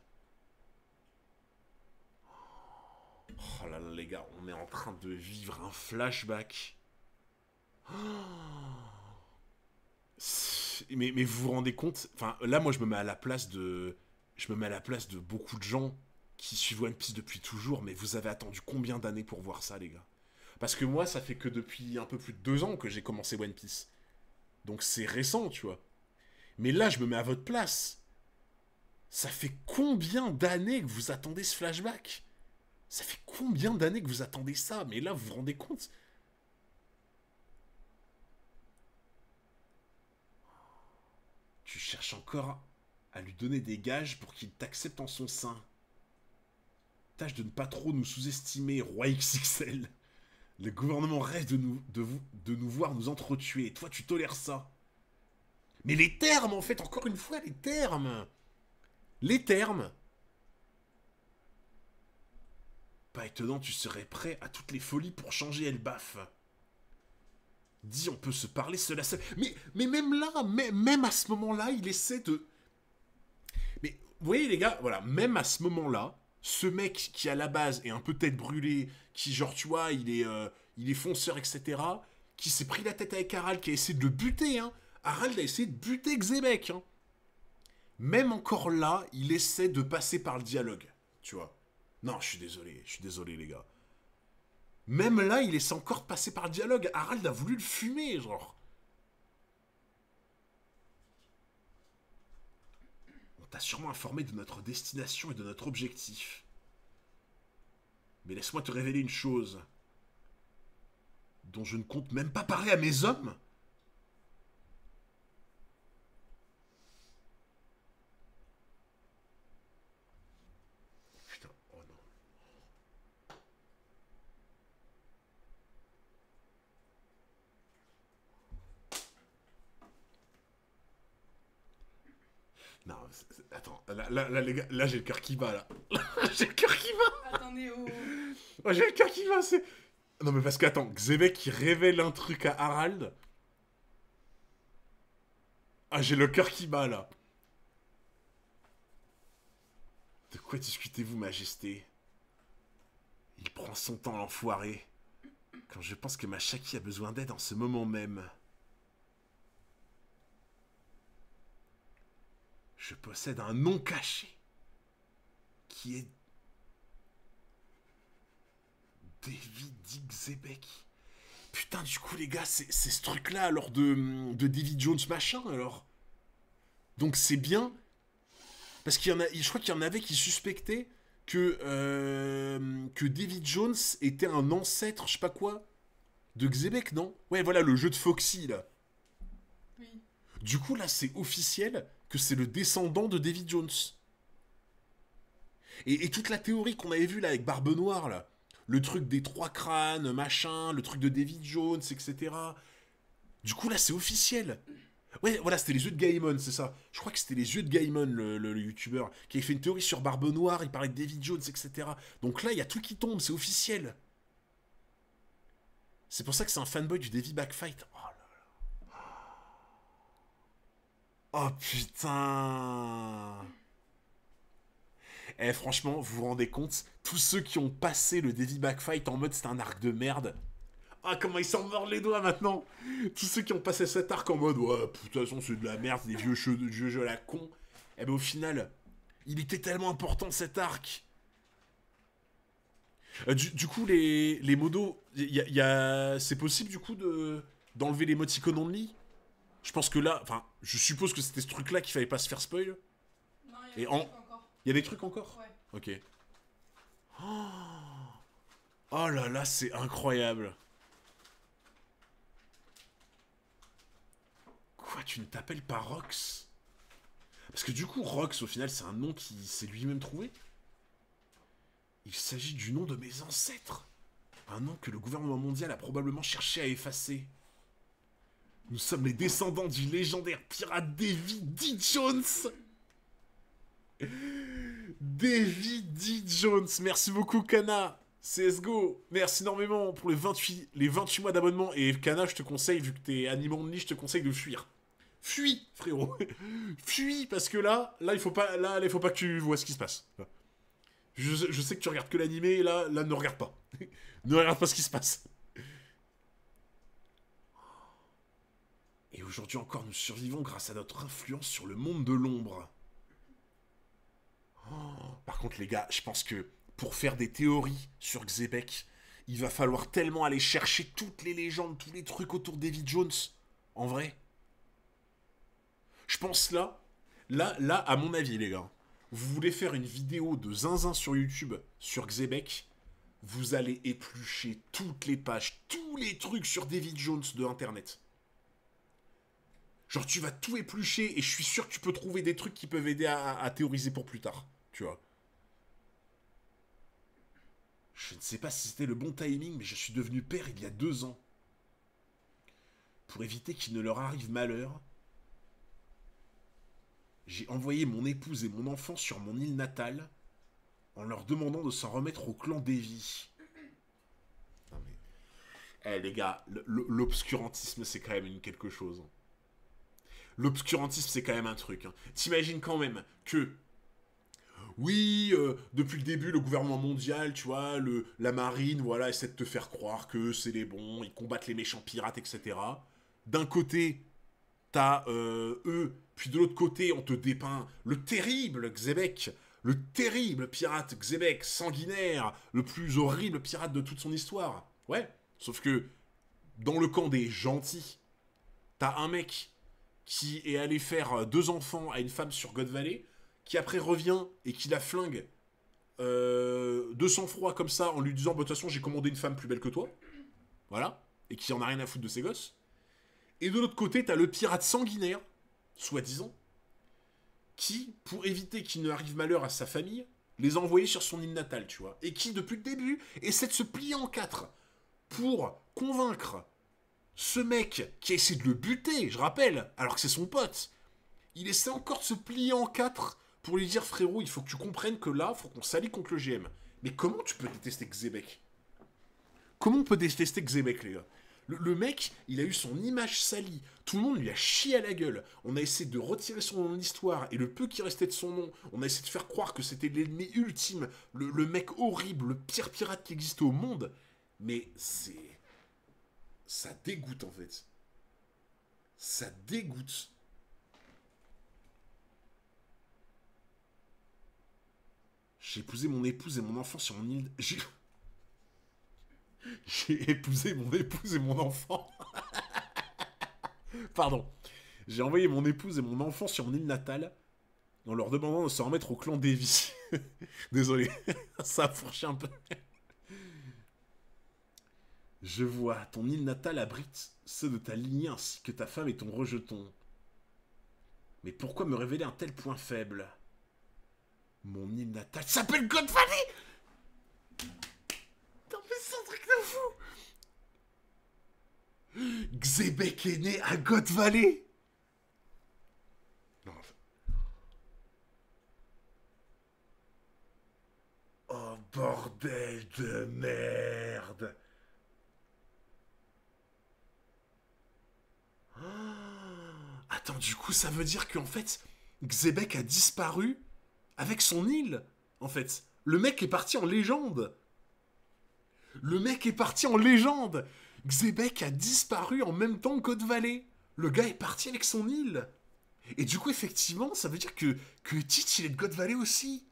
Oh là là les gars, on est en train de vivre un flashback. Mais vous vous rendez compte? Enfin, là moi je me mets à la place de... Je me mets à la place de beaucoup de gens qui suivent One Piece depuis toujours, mais vous avez attendu combien d'années pour voir ça les gars? Parce que moi ça fait que depuis un peu plus de 2 ans que j'ai commencé One Piece. Donc c'est récent, tu vois. Mais là je me mets à votre place. Ça fait combien d'années que vous attendez ce flashback? Ça fait combien d'années que vous attendez ça? Mais là, vous vous rendez compte? Tu cherches encore à lui donner des gages pour qu'il t'accepte en son sein. Tâche de ne pas trop nous sous-estimer, Roi XXL. Le gouvernement rêve de nous voir nous entretuer. Et toi, tu tolères ça. Mais les termes, en fait, encore une fois, les termes. Les termes. Pas étonnant, tu serais prêt à toutes les folies pour changer Elbaf. Dis, on peut se parler seul à seul. Mais même là, même à ce moment-là, il essaie de... Mais, vous voyez les gars, voilà, même à ce moment-là, ce mec qui à la base est un peu tête brûlée, qui genre, tu vois, il est fonceur, etc., qui s'est pris la tête avec Harald, qui a essayé de le buter, hein. Harald a essayé de buter Xebec, hein. Même encore là, il essaie de passer par le dialogue, tu vois. Non, je suis désolé les gars. Même là, il essaie encore de passer par le dialogue. Harald a voulu le fumer, genre. On t'a sûrement informé de notre destination et de notre objectif. Mais laisse-moi te révéler une chose dont je ne compte même pas parler à mes hommes. Putain, oh non. Non, attends, là, les gars, là j'ai le cœur qui bat, là. J'ai le cœur qui bat. Attendez, oh. Oh, j'ai le cœur qui bat, c'est... Non mais parce que, attends, Xebec qui révèle un truc à Harald. Ah, j'ai le cœur qui bat, là. De quoi discutez-vous, Majesté? Il prend son temps, l'enfoiré. Quand je pense que ma Shaki a besoin d'aide en ce moment même. Je possède un nom caché. Qui est... David Xebec. Putain, du coup, les gars, c'est ce truc-là, alors, de Davy Jones machin, alors. Donc c'est bien... Parce qu'il y en a... Je crois qu'il y en avait qui suspectaient que Davy Jones était un ancêtre, je sais pas quoi, de Xebec, non? Ouais, voilà, le jeu de Foxy, là. Oui. Du coup, là, c'est officiel que c'est le descendant de Davy Jones. Et toute la théorie qu'on avait vue, là, avec Barbe Noire, là, le truc des 3 crânes, machin, le truc de Davy Jones, etc. Du coup, là, c'est officiel. Ouais, voilà, c'était les yeux de Gaimon, c'est ça. Je crois que c'était les yeux de Gaimon, le youtubeur, qui avait fait une théorie sur Barbe Noire, il parlait de Davy Jones, etc. Donc là, il y a tout qui tombe, c'est officiel. C'est pour ça que c'est un fanboy du Davy Backfight. Oh là là. Oh putain. Eh, franchement, vous vous rendez compte? Tous ceux qui ont passé le Davy Backfight en mode c'est un arc de merde. Ah, comment ils s'en mordent les doigts maintenant. Tous ceux qui ont passé cet arc en mode ouais, de toute façon, c'est de la merde, des vieux jeux à la con. Eh ben, au final, il était tellement important cet arc. Du coup, les modos, c'est possible du coup d'enlever l'émoticône only? Je pense que là, enfin, je suppose que c'était ce truc-là qu'il fallait pas se faire spoil. Non, Et il y a des trucs encore. Il y a des trucs encore? Ouais. Ok. Oh là là, c'est incroyable. Quoi, tu ne t'appelles pas Rox? Parce que du coup, Rox, au final, c'est un nom qui s'est lui-même trouvé. Il s'agit du nom de mes ancêtres. Un nom que le gouvernement mondial a probablement cherché à effacer. Nous sommes les descendants du légendaire pirate Davy D. Jones. Davy D. Jones. Merci beaucoup, Kana. CSGO. Merci énormément pour les 28 mois d'abonnement. Et Kana, je te conseille, vu que t'es animé only, je te conseille de fuir. Fuis, frérot. Fuis, parce que il faut pas que tu vois ce qui se passe. Je sais que tu regardes que l'animé, et là, ne regarde pas. Ne regarde pas ce qui se passe. Et aujourd'hui encore, nous survivons grâce à notre influence sur le monde de l'ombre. Par contre, les gars, je pense que pour faire des théories sur Xebec, il va falloir tellement aller chercher toutes les légendes, tous les trucs autour d'Evie Jones. En vrai. Je pense là, à mon avis, les gars, vous voulez faire une vidéo de zinzin sur YouTube sur Xebec, vous allez éplucher toutes les pages, tous les trucs sur David Jones de Internet. Genre, tu vas tout éplucher et je suis sûr que tu peux trouver des trucs qui peuvent aider à théoriser pour plus tard, tu vois. Je ne sais pas si c'était le bon timing, mais je suis devenu père il y a 2 ans. Pour éviter qu'il ne leur arrive malheur, j'ai envoyé mon épouse et mon enfant sur mon île natale en leur demandant de s'en remettre au clan Davy. Non mais... Eh les gars, l'obscurantisme c'est quand même quelque chose. L'obscurantisme c'est quand même un truc. T'imagines quand même que... Oui, depuis le début, le gouvernement mondial, tu vois, la marine, voilà, essaie de te faire croire que c'est les bons, ils combattent les méchants pirates, etc. D'un côté, t'as eux, puis de l'autre côté, on te dépeint le terrible Xebec, le terrible pirate Xebec, sanguinaire, le plus horrible pirate de toute son histoire. Ouais, sauf que dans le camp des gentils, t'as un mec qui est allé faire 2 enfants à une femme sur God Valley, qui après revient et qui la flingue de sang-froid comme ça en lui disant bah, de toute façon j'ai commandé une femme plus belle que toi, voilà, et qui en a rien à foutre de ses gosses. Et de l'autre côté t'as le pirate sanguinaire, soi-disant, qui, pour éviter qu'il ne arrive malheur à sa famille, les a envoyés sur son île natale, tu vois, et qui depuis le début essaie de se plier en 4 pour convaincre ce mec qui a essayé de le buter, je rappelle, alors que c'est son pote. Il essaie encore de se plier en 4 pour lui dire frérot, il faut que tu comprennes que là, il faut qu'on s'allie contre le GM. Mais comment tu peux détester Xebec? Comment on peut détester Xebec, les gars? Le mec, il a eu son image salie. Tout le monde lui a chié à la gueule. On a essayé de retirer son nom de l'histoire. Et le peu qui restait de son nom, on a essayé de faire croire que c'était l'ennemi ultime. Le mec horrible, le pire pirate qui existait au monde. Mais c'est... Ça dégoûte, en fait. Ça dégoûte. J'ai épousé mon épouse et mon enfant sur mon île... J'ai épousé mon épouse et mon enfant. Pardon. J'ai envoyé mon épouse et mon enfant sur mon île natale en leur demandant de se remettre au clan Davy. Désolé, ça a fourché un peu. Je vois, ton île natale abrite ceux de ta lignée ainsi que ta femme et ton rejeton. Mais pourquoi me révéler un tel point faible? Mon île natale s'appelle God Valley. Non mais c'est un truc de fou. Xebec est né à God Valley. Non. Oh bordel de merde. Oh. Attends, du coup ça veut dire qu'en fait Xebec a disparu avec son île. En fait, le mec est parti en légende. Le mec est parti en légende. Xebec a disparu en même temps que God Valley. Le gars est parti avec son île. Et du coup, effectivement, ça veut dire que Teach, il est de God Valley aussi.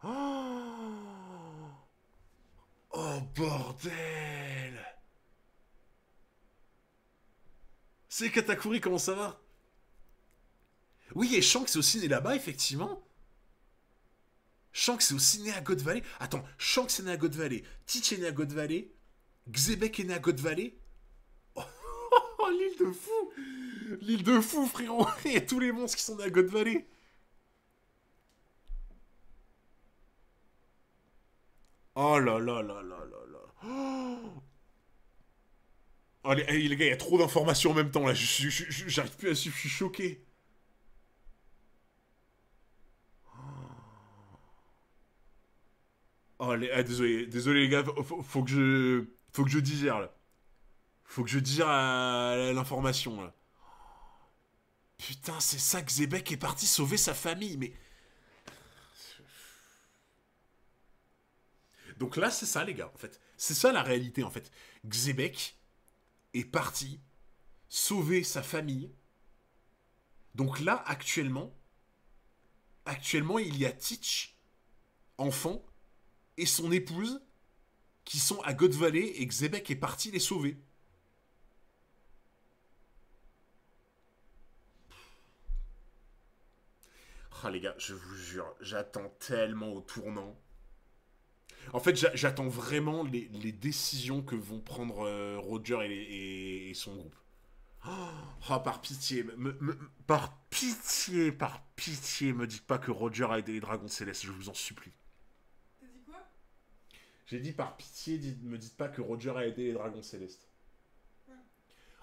Oh, oh bordel. C'est Katakuri, comment ça va? Oui, et Shanks est aussi né là-bas, effectivement. Shanks est aussi né à God Valley. Attends, Shanks est né à God Valley. Teach est né à God Valley. Xebec est né à God Valley. Oh, l'île de fou. L'île de fou, frérot. Il y a tous les monstres qui sont nés à God Valley. Oh là là là là là là. Oh, les gars, il y a trop d'informations en même temps là. J'arrive plus à suivre, je suis choqué. Oh, désolé, désolé les gars, faut que je digère là. Faut que je digère l'information là. Putain, c'est ça que Zebek est parti sauver sa famille, mais. Donc là, c'est ça les gars, en fait. C'est ça la réalité en fait. Xebec est parti sauver sa famille. Donc là, actuellement, il y a Teach, enfant, et son épouse qui sont à God Valley et Xebec est parti les sauver. Ah les gars, je vous jure, j'attends tellement au tournant. En fait, j'attends vraiment les décisions que vont prendre Roger et son groupe. Oh, par pitié, par pitié, me dites pas que Roger a aidé les dragons célestes, je vous en supplie. T'as dit quoi? J'ai dit par pitié, me dites pas que Roger a aidé les dragons célestes.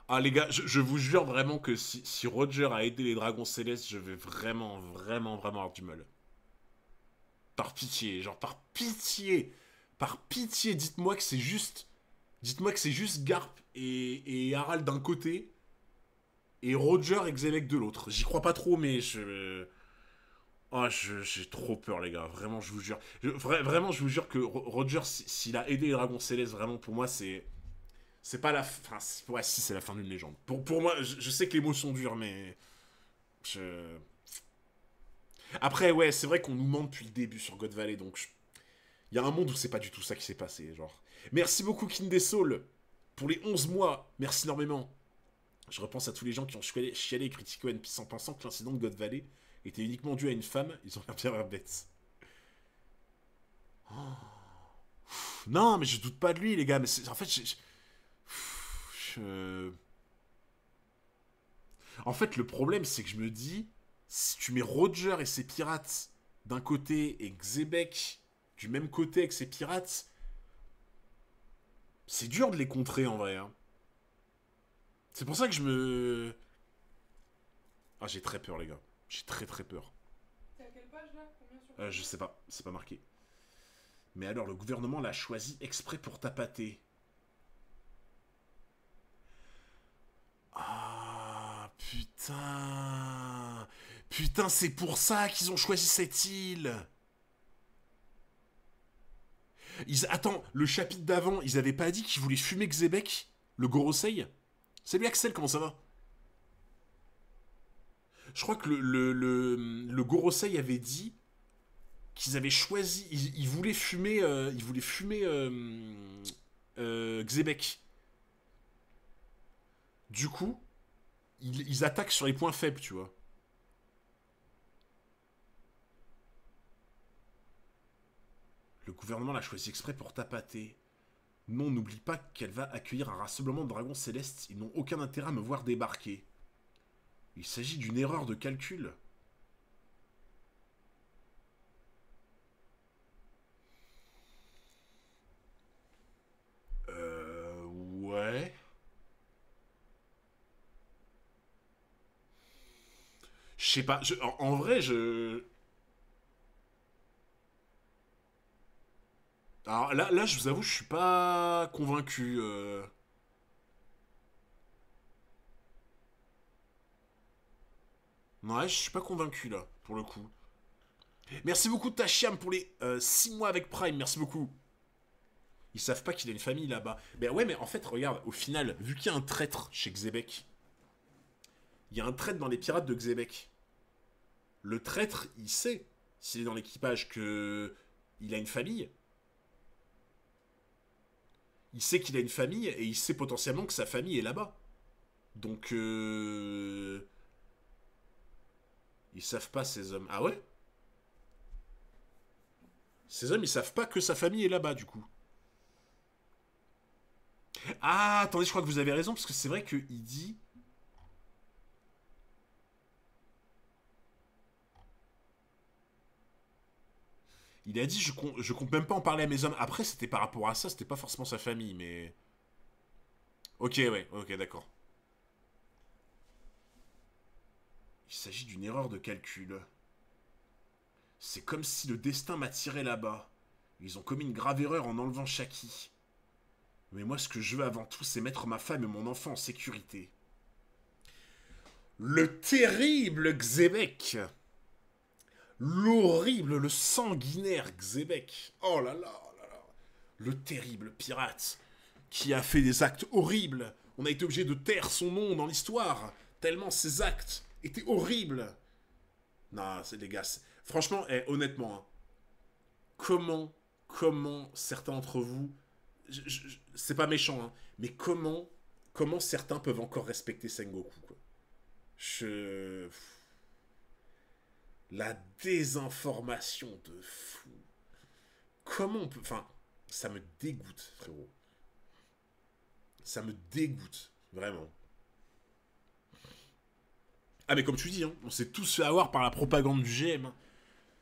Ah les gars, je vous jure vraiment que si Roger a aidé les dragons célestes, je vais vraiment, vraiment, vraiment avoir du mal. Par pitié, genre par pitié, dites-moi que c'est juste, dites-moi que c'est juste Garp et Harald d'un côté et Roger et Xelec de l'autre. J'y crois pas trop, mais j'ai trop peur, les gars. Vraiment, je vous jure. Vraiment, je vous jure que Roger, s'il a aidé les dragons célestes, vraiment, pour moi, c'est pas la fin. Ouais, si, c'est la fin d'une légende. Pour moi, je sais que les mots sont durs, mais. Je... Après, ouais, c'est vrai qu'on nous ment depuis le début sur God Valley, donc. Il y a un monde où c'est pas du tout ça qui s'est passé, genre. Merci beaucoup, King des Souls, pour les 11 mois. Merci énormément. Je repense à tous les gens qui ont chialé et critiqué One Piece en pensant que l'incident de God Valley était uniquement dû à une femme. Ils ont l'air bien bêtes. Oh. Non, mais je doute pas de lui, les gars. Mais en fait, je... En fait, le problème, c'est que je me dis, si tu mets Roger et ses pirates d'un côté et Xebec du même côté avec ses pirates, c'est dur de les contrer en vrai. Hein. C'est pour ça que je me... Ah, j'ai très peur, les gars. J'ai très très peur. T'es à quelle page là? Combien sur Je sais pas, c'est pas marqué. Mais alors, le gouvernement l'a choisi exprès pour tapater. Ah, putain. Putain, c'est pour ça qu'ils ont choisi cette île. Attends, le chapitre d'avant, ils avaient pas dit qu'ils voulaient fumer Xebec, le Gorosei? Salut Axel, comment ça va? Je crois que le Gorosei avait dit qu'ils avaient choisi, ils voulaient fumer, Xebec. Du coup, ils attaquent sur les points faibles, tu vois. Le gouvernement l'a choisi exprès pour tapater. Non, n'oublie pas qu'elle va accueillir un rassemblement de dragons célestes. Ils n'ont aucun intérêt à me voir débarquer. Il s'agit d'une erreur de calcul. Ouais. Je sais pas. En vrai, je. Alors là, je vous avoue, je suis pas convaincu. Ouais, je suis pas convaincu là, pour le coup. Merci beaucoup Tashiam pour les 6 mois avec Prime, merci beaucoup. Ils savent pas qu'il a une famille là-bas. Ben ouais, mais en fait, regarde, au final, vu qu'il y a un traître chez Xebec, il y a un traître dans les pirates de Xebec. Le traître, il sait, s'il est dans l'équipage, que il a une famille. Il sait qu'il a une famille et il sait potentiellement que sa famille est là-bas. Donc, ils savent pas ces hommes. Ah ouais? Ces hommes, ils savent pas que sa famille est là-bas, du coup. Ah, attendez, je crois que vous avez raison, parce que c'est vrai qu'il dit... Il a dit, je compte même pas en parler à mes hommes. Après, c'était par rapport à ça, c'était pas forcément sa famille, mais... Ok, ouais, ok, d'accord. Il s'agit d'une erreur de calcul. C'est comme si le destin m'attirait là-bas. Ils ont commis une grave erreur en enlevant Shaki. Mais moi, ce que je veux avant tout, c'est mettre ma femme et mon enfant en sécurité. Le terrible Xebec. L'horrible, le sanguinaire Xebec. Oh là là, oh là là. Le terrible pirate qui a fait des actes horribles. On a été obligé de taire son nom dans l'histoire, tellement ses actes étaient horribles. Non, c'est les gars. Franchement, honnêtement, hein, comment certains d'entre vous, c'est pas méchant, hein, mais comment certains peuvent encore respecter Sengoku, quoi. Je... La désinformation de fou. Comment on peut... Enfin, ça me dégoûte, frérot. Ça me dégoûte, vraiment. Ah mais comme tu dis, hein, on s'est tous fait avoir par la propagande du GM. Hein.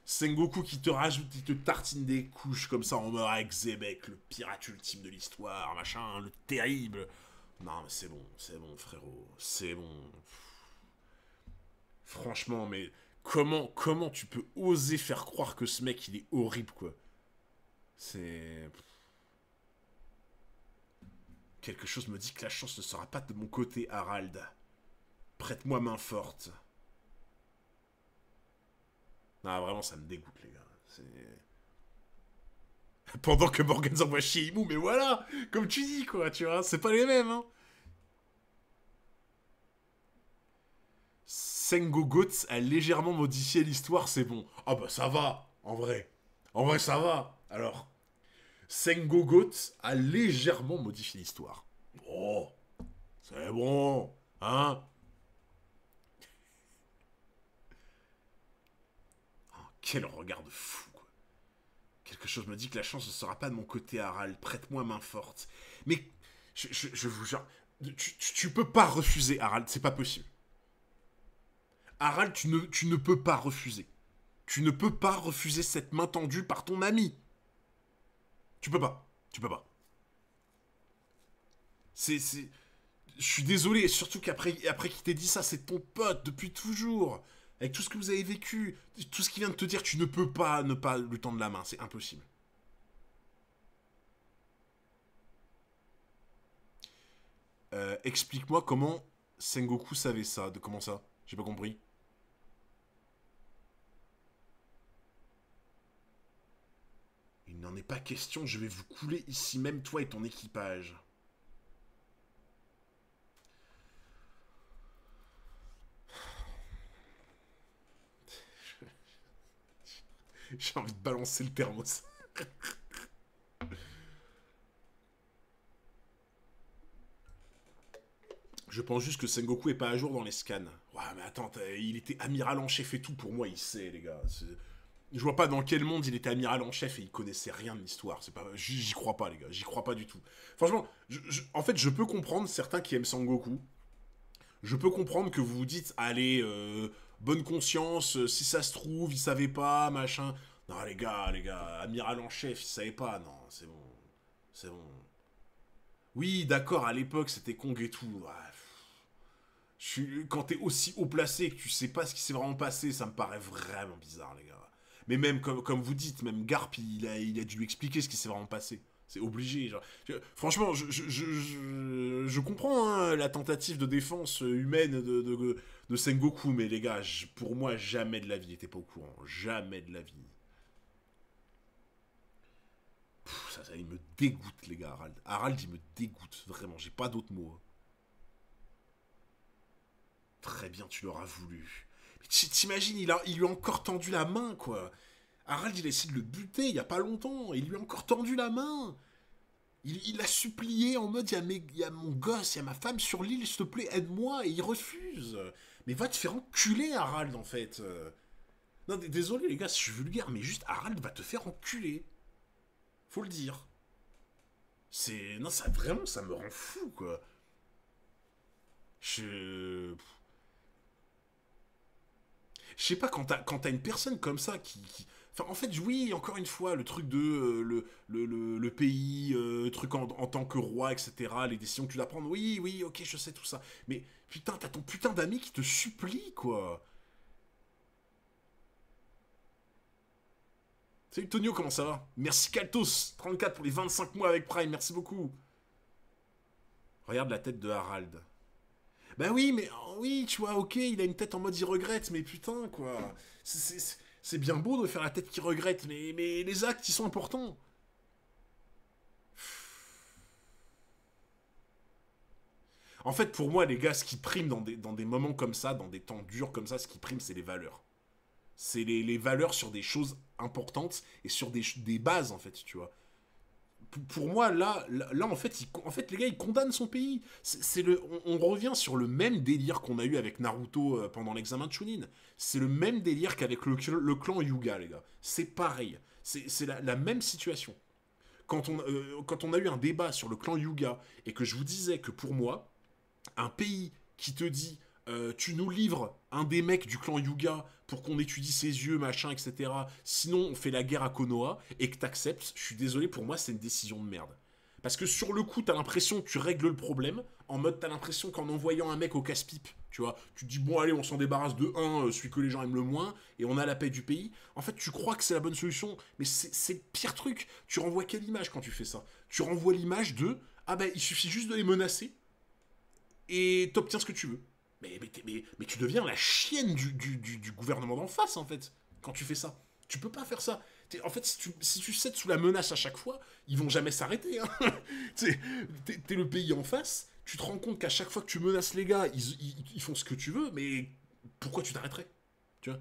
Sengoku qui te rajoute, qui te tartine des couches comme ça en mode avec Zebek, le pirate ultime de l'histoire, machin, le terrible. Non mais c'est bon frérot, c'est bon. Franchement, mais comment tu peux oser faire croire que ce mec il est horrible quoi. C'est... Quelque chose me dit que la chance ne sera pas de mon côté, Harald. Prête-moi main forte. Non, vraiment, ça me dégoûte, les gars. C'est... Pendant que Morgan s'envoie chez Imu, mais voilà, comme tu dis, quoi, tu vois, c'est pas les mêmes, hein. Sengogots a légèrement modifié l'histoire, c'est bon. Ah bah ça va, en vrai. En vrai, ça va. Alors, Sengogots a légèrement modifié l'histoire. Oh, c'est bon, hein. Oh, quel regard de fou, quoi. Quelque chose me dit que la chance ne sera pas de mon côté, Harald. Prête-moi main forte. Mais, je vous jure, tu peux pas refuser, Harald, c'est pas possible. Harald, tu ne peux pas refuser. Tu ne peux pas refuser cette main tendue par ton ami. Tu peux pas. Tu peux pas. Je suis désolé, surtout après qu'il t'ait dit ça, c'est ton pote depuis toujours. Avec tout ce que vous avez vécu, tout ce qu'il vient de te dire, tu ne peux pas ne pas lui tendre la main, c'est impossible. Explique-moi comment Sengoku savait ça, de comment ça. J'ai pas compris. Il n'en est pas question, je vais vous couler ici même, toi et ton équipage. J'ai envie de balancer le thermos. Je pense juste que Sengoku est pas à jour dans les scans. Ouais, mais attends, il était amiral en chef et tout, pour moi, il sait, les gars. Je vois pas dans quel monde il était amiral en chef et il connaissait rien de l'histoire. C'est pas, j'y crois pas, les gars. J'y crois pas du tout. Franchement, en fait, je peux comprendre certains qui aiment Sengoku. Je peux comprendre que vous vous dites, allez, bonne conscience, si ça se trouve, il savait pas, machin. Non, les gars, amiral en chef, il savait pas. Non, c'est bon. C'est bon. Oui, d'accord, à l'époque, c'était Kong et tout. Ouais, quand t'es aussi haut placé que tu sais pas ce qui s'est vraiment passé, ça me paraît vraiment bizarre, les gars. Mais même, comme vous dites, même Garp, il a dû lui expliquer ce qui s'est vraiment passé. C'est obligé. Genre. Franchement, je comprends hein, la tentative de défense humaine de Sengoku, mais les gars, pour moi, jamais de la vie, il était pas au courant. Jamais de la vie. Ça, il me dégoûte, les gars, Harald. Harald, il me dégoûte, vraiment, j'ai pas d'autres mots. Très bien, tu l'auras voulu. Mais t'imagines, il lui a encore tendu la main, quoi. Harald, il a essayé de le buter il y a pas longtemps. Il lui a encore tendu la main. Il l'a supplié en mode, il y a mon gosse, il y a ma femme sur l'île, s'il te plaît, aide-moi. Et il refuse. Mais va te faire enculer, Harald, en fait. Non, désolé les gars, si je suis vulgaire, mais juste Harald va te faire enculer. Faut le dire. Non, ça vraiment, ça me rend fou, quoi. Je... Je sais pas, quand t'as une personne comme ça Enfin, en fait, oui, encore une fois, le truc de le pays, truc en tant que roi, etc., les décisions que tu dois prendre, oui, oui, ok, je sais tout ça. Mais putain, t'as ton putain d'ami qui te supplie, quoi. Salut Tonio, comment ça va? Merci Kaltos34 pour les 25 mois avec Prime, merci beaucoup. Regarde la tête de Harald. Bah oui, mais oui, tu vois, ok, il a une tête en mode il regrette, mais putain, quoi. C'est bien beau de faire la tête qui regrette, mais les actes, ils sont importants. En fait, pour moi, les gars, ce qui prime dans des moments comme ça, dans des temps durs comme ça, ce qui prime, c'est les valeurs. C'est les valeurs sur des choses importantes et sur des bases, en fait, tu vois. Pour moi, là en fait, les gars, ils condamnent son pays. On revient sur le même délire qu'on a eu avec Naruto pendant l'examen de Chunin. C'est le même délire qu'avec le clan Hyuga, les gars. C'est pareil. C'est la même situation. Quand on a eu un débat sur le clan Hyuga et que je vous disais que pour moi, un pays qui te dit tu nous livres un des mecs du clan Hyuga pour qu'on étudie ses yeux, machin, etc. Sinon, on fait la guerre à Konoha et que t'acceptes, je suis désolé, pour moi, c'est une décision de merde. Parce que sur le coup, t'as l'impression que tu règles le problème. En mode, t'as l'impression qu'en envoyant un mec au casse-pipe, tu vois, tu te dis, bon, allez, on s'en débarrasse de un, celui que les gens aiment le moins, et on a la paix du pays. En fait, tu crois que c'est la bonne solution, mais c'est le pire truc. Tu renvoies quelle image quand tu fais ça? Tu renvoies l'image de, ah ben, il suffit juste de les menacer, et t'obtiens ce que tu veux. Mais tu deviens la chienne du gouvernement d'en face, en fait, quand tu fais ça. Tu peux pas faire ça. En fait, si tu cèdes sous la menace à chaque fois, ils vont jamais s'arrêter. Hein. T'es le pays en face, tu te rends compte qu'à chaque fois que tu menaces les gars, ils font ce que tu veux, mais pourquoi tu t'arrêterais? Tu vois?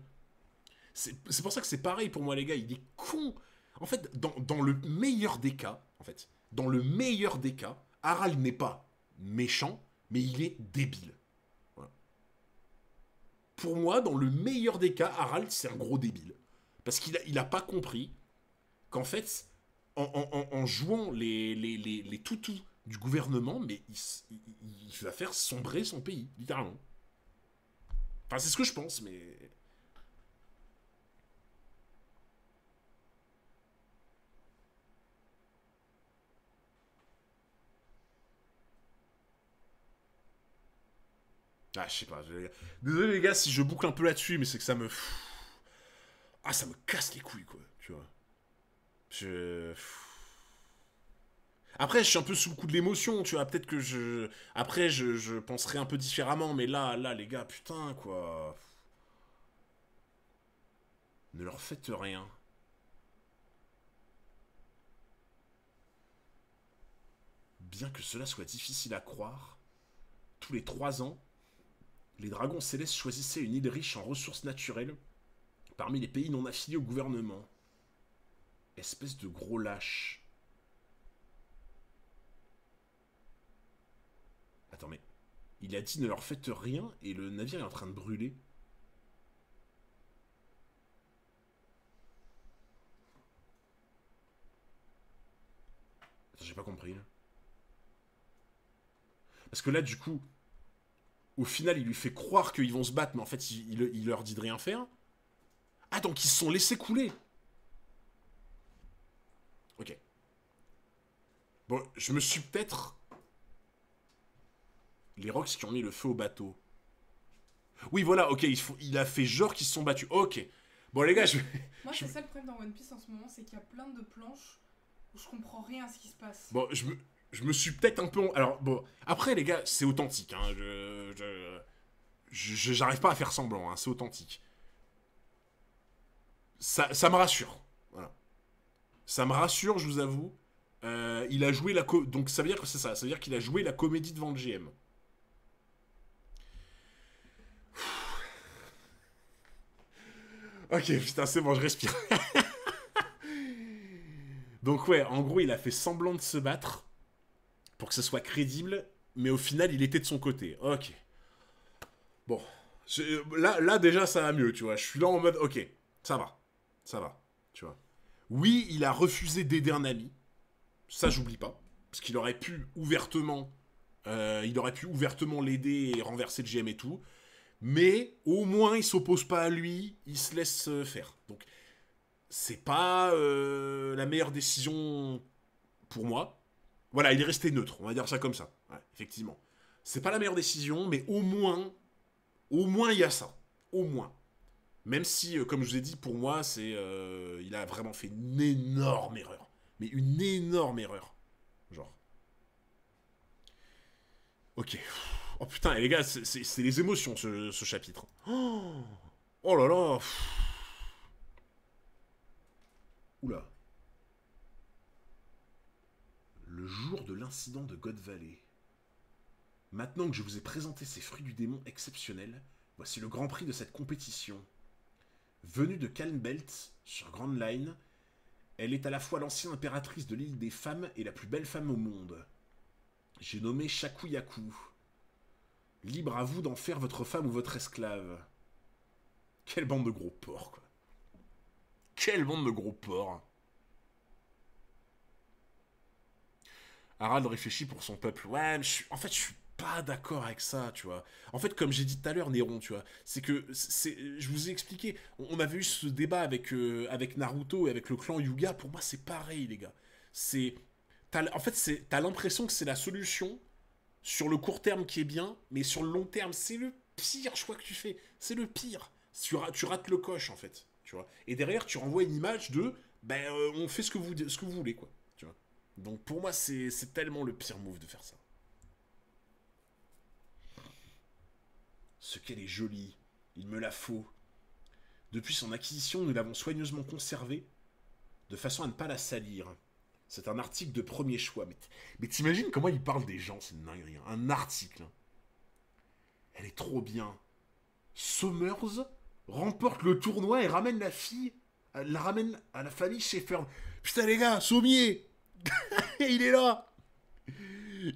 C'est pour ça que c'est pareil pour moi, les gars. Il est con. En fait, dans le meilleur des cas, dans le meilleur des cas, Harald n'est pas méchant, mais il est débile. Pour moi, dans le meilleur des cas, Harald, c'est un gros débile. Parce qu'il a pas compris qu'en fait, en jouant les toutous du gouvernement, mais il va faire sombrer son pays, littéralement. Enfin, c'est ce que je pense, mais... Ah, je sais pas. Désolé les gars si je boucle un peu là-dessus, mais c'est que ça me... Ah, ça me casse les couilles, quoi. Tu vois. Je... Après, je suis un peu sous le coup de l'émotion, tu vois. Peut-être que je... Après, je penserai un peu différemment, mais là, les gars, putain, quoi. Ne leur faites rien. Bien que cela soit difficile à croire, tous les 3 ans, les dragons célestes choisissaient une île riche en ressources naturelles parmi les pays non affiliés au gouvernement. Espèce de gros lâche. Attends, mais... Il a dit ne leur faites rien et le navire est en train de brûler. Attends, j'ai pas compris, là. Parce que là, du coup, au final, il lui fait croire qu'ils vont se battre, mais en fait, il leur dit de rien faire. Ah, donc ils se sont laissés couler. Ok. Bon, je me suis peut-être... Les Rocks qui ont mis le feu au bateau. Oui, voilà, ok, il a fait genre qu'ils se sont battus. Ok. Bon, les gars, Moi, c'est ça le problème dans One Piece en ce moment, c'est qu'il y a plein de planches où je comprends rien à ce qui se passe. Bon, je me suis peut-être un peu... Alors, bon, après, les gars, c'est authentique, hein. J'arrive pas à faire semblant, hein, c'est authentique. Ça me rassure. Voilà. Ça me rassure, je vous avoue. Il a joué donc ça veut dire que c'est ça. Ça veut dire qu'il a joué la comédie devant le GM. Ok, putain, c'est bon, je respire. Donc ouais, en gros, il a fait semblant de se battre pour que ce soit crédible, mais au final, il était de son côté. Ok. Bon. Là déjà, ça va mieux, tu vois. Je suis là en mode, ok. Ça va. Ça va. Tu vois. Oui, il a refusé d'aider un ami. Ça, j'oublie pas. Parce qu'il aurait pu ouvertement... il aurait pu ouvertement l'aider et renverser le GM et tout. Mais au moins, il s'oppose pas à lui. Il se laisse faire. Donc, c'est pas la meilleure décision pour moi. Voilà, il est resté neutre. On va dire ça comme ça. Ouais, effectivement. C'est pas la meilleure décision, mais au moins, il y a ça. Au moins. Même si, comme je vous ai dit, pour moi, il a vraiment fait une énorme erreur. Mais une énorme erreur. Genre. Ok. Oh putain, et les gars, c'est les émotions, ce chapitre. Oh là là. Oula. Le jour de l'incident de God Valley. Maintenant que je vous ai présenté ces fruits du démon exceptionnels, voici le grand prix de cette compétition. Venue de Calnbelt, sur Grand Line, elle est à la fois l'ancienne impératrice de l'île des femmes et la plus belle femme au monde. J'ai nommé Shaku Yaku. Libre à vous d'en faire votre femme ou votre esclave. Quelle bande de gros porcs, quoi. Quelle bande de gros porcs. Harald réfléchit pour son peuple. Ouais, mais en fait, je suis pas d'accord avec ça, tu vois. En fait, comme j'ai dit tout à l'heure, Néron, tu vois, c'est que, je vous ai expliqué, on avait eu ce débat avec Naruto et avec le clan Hyuga. Pour moi, c'est pareil, les gars. En fait, t'as l'impression que c'est la solution sur le court terme qui est bien, mais sur le long terme, c'est le pire choix que tu fais. C'est le pire. Tu rates le coche, en fait, tu vois. Et derrière, tu renvoies une image de, ben, on fait ce que vous voulez, quoi. Tu vois. Donc pour moi, c'est tellement le pire move de faire ça. Ce qu'elle est jolie. Il me la faut. Depuis son acquisition, nous l'avons soigneusement conservée, de façon à ne pas la salir. C'est un article de premier choix. Mais t'imagines comment il parle des gens, c'est une dinguerie. Hein. Un article. Hein. Elle est trop bien. Summers remporte le tournoi et ramène la fille. La ramène à la famille Shepherd. Putain les gars, Sommier. Il est là.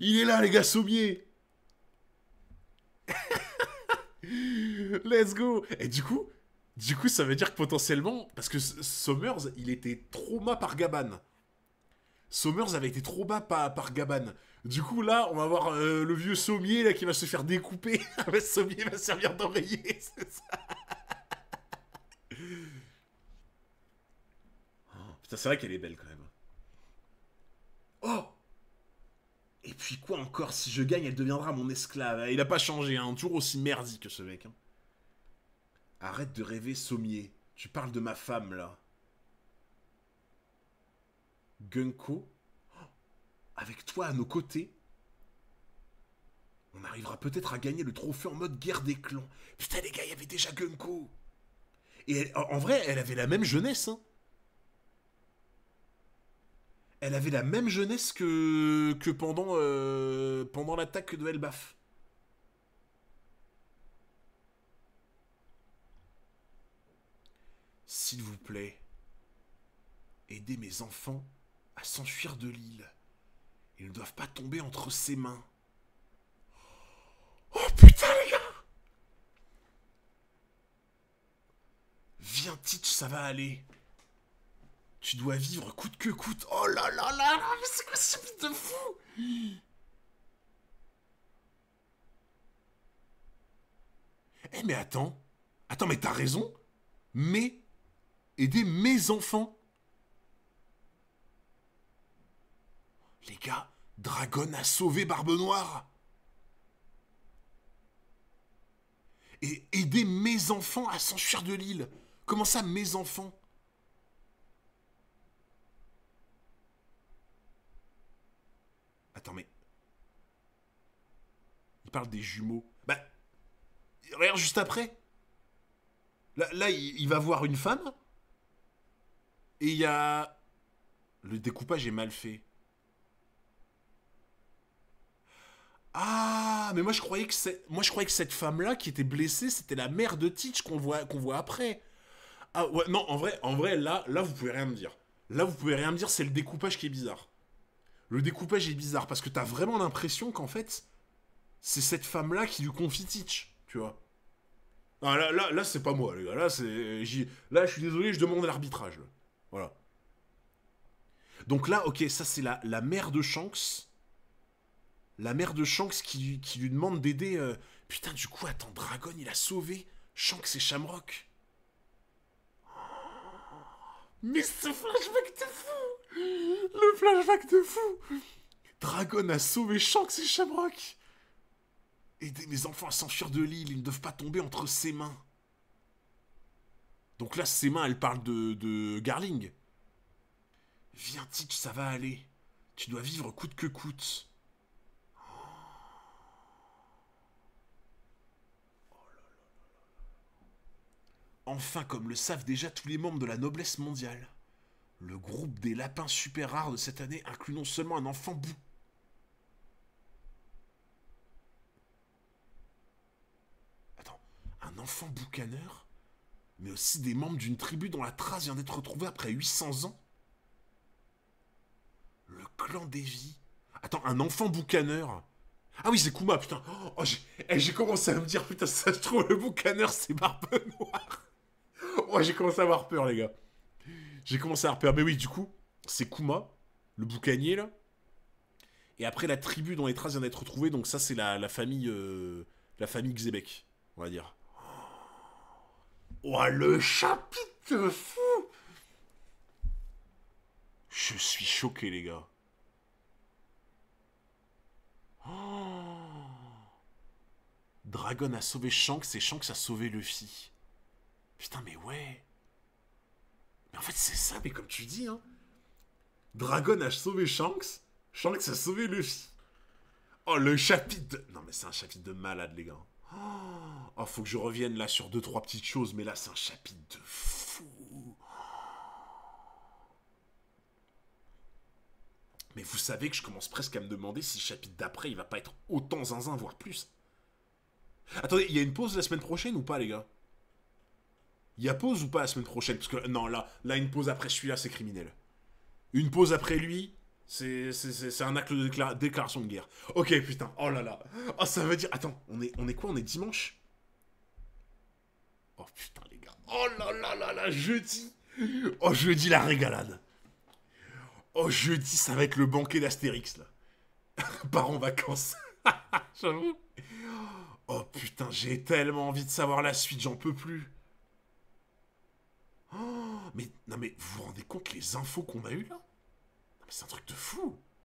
Il est là les gars, Sommier. Let's go. Et du coup, ça veut dire que potentiellement, parce que Summers, il était trauma par Gaban. Summers avait été trop bas par Gaban. Du coup, là, on va voir le vieux Sommier là, qui va se faire découper. Sommier va servir d'oreiller, c'est ça. Oh, putain, c'est vrai qu'elle est belle quand même. Oh. Et puis quoi encore, si je gagne, elle deviendra mon esclave. Il a pas changé, hein. Toujours aussi merdique que ce mec. Hein. Arrête de rêver, Sommier. Tu parles de ma femme, là. Gunko, avec toi à nos côtés, on arrivera peut-être à gagner le trophée en mode guerre des clans. Putain, les gars, il y avait déjà Gunko. Et en vrai, elle avait la même jeunesse, hein. Elle avait la même jeunesse que pendant l'attaque de Elbaf. S'il vous plaît, aidez mes enfants à s'enfuir de l'île. Ils ne doivent pas tomber entre ses mains. Oh putain les gars! Viens Teach, ça va aller. Tu dois vivre coûte que coûte. Oh là là là là, mais c'est quoi ce bite de fou? Eh mais attends. Attends, mais t'as raison. Mais aider mes enfants. Les gars, Dragon a sauvé Barbe Noire. Et aider mes enfants à s'enfuir de l'île. Comment ça, mes enfants? Attends, mais... Il parle des jumeaux. Bah... Regarde juste après. Là il va voir une femme. Et il y a... Le découpage est mal fait. Ah, mais moi je croyais que cette femme-là qui était blessée, c'était la mère de Teach qu'on voit après. Ah ouais, non, en vrai, là, vous pouvez rien me dire. Là, vous pouvez rien me dire, c'est le découpage qui est bizarre. Le découpage est bizarre parce que t'as vraiment l'impression qu'en fait, c'est cette femme-là qui lui confie Teach, tu vois. Ah, là c'est pas moi, les gars. Là, là, je suis désolé, je demande l'arbitrage. Voilà. Donc là, ok, ça, c'est la mère de Shanks. La mère de Shanks qui lui demande d'aider... Putain, du coup, attends, Dragon, il a sauvé Shanks et Shamrock. Mais ce flashback de fou. Le flashback de fou. Dragon a sauvé Shanks et Shamrock. Aider mes enfants à s'enfuir de l'île, ils ne doivent pas tomber entre ses mains. Donc là, ses mains, elles parlent de Garling. Viens, Teach, ça va aller. Tu dois vivre coûte que coûte. Enfin, comme le savent déjà tous les membres de la noblesse mondiale, le groupe des lapins super rares de cette année inclut non seulement un enfant bou... Attends, un enfant boucaneur, mais aussi des membres d'une tribu dont la trace vient d'être retrouvée après 800 ans. Le clan Davy. Attends, un enfant boucaneur. Ah oui, c'est Kuma, putain. Oh, j'ai commencé à me dire, putain, ça se trouve, le boucaneur, c'est Barbe Noire. Oh, j'ai commencé à avoir peur, les gars. J'ai commencé à avoir peur. Mais oui, du coup, c'est Kuma, le boucanier, là. Et après, la tribu dont les traces viennent d'être retrouvées, donc ça, c'est la famille... la famille Xebec, on va dire. Oh, le chapitre fou. Je suis choqué, les gars. Oh. Dragon a sauvé Shanks et Shanks a sauvé Luffy. Putain, mais ouais. Mais en fait, c'est ça, mais comme tu dis, hein. Dragon a sauvé Shanks, Shanks a sauvé Luffy. Oh, le chapitre de... Non, mais c'est un chapitre de malade, les gars. Oh, faut que je revienne là sur 2-3 petites choses, mais là, c'est un chapitre de fou. Mais vous savez que je commence presque à me demander si le chapitre d'après, il va pas être autant zinzin, voire plus. Attendez, il y a une pause la semaine prochaine ou pas, les gars? Il y a pause ou pas la semaine prochaine? Parce que, non, là une pause après celui-là, c'est criminel. Une pause après lui, c'est un acte de déclaration de guerre. Ok, putain, oh là là. Oh, ça veut dire... Attends, on est quoi? On est dimanche? Oh putain, les gars. Oh là là là là, jeudi. Oh, jeudi, la régalade. Oh, jeudi, ça va être le banquet d'Astérix, là. Part en vacances. J'avoue. Oh putain, j'ai tellement envie de savoir la suite, j'en peux plus. Oh, mais non mais vous vous rendez compte les infos qu'on a eues là? C'est un truc de fou.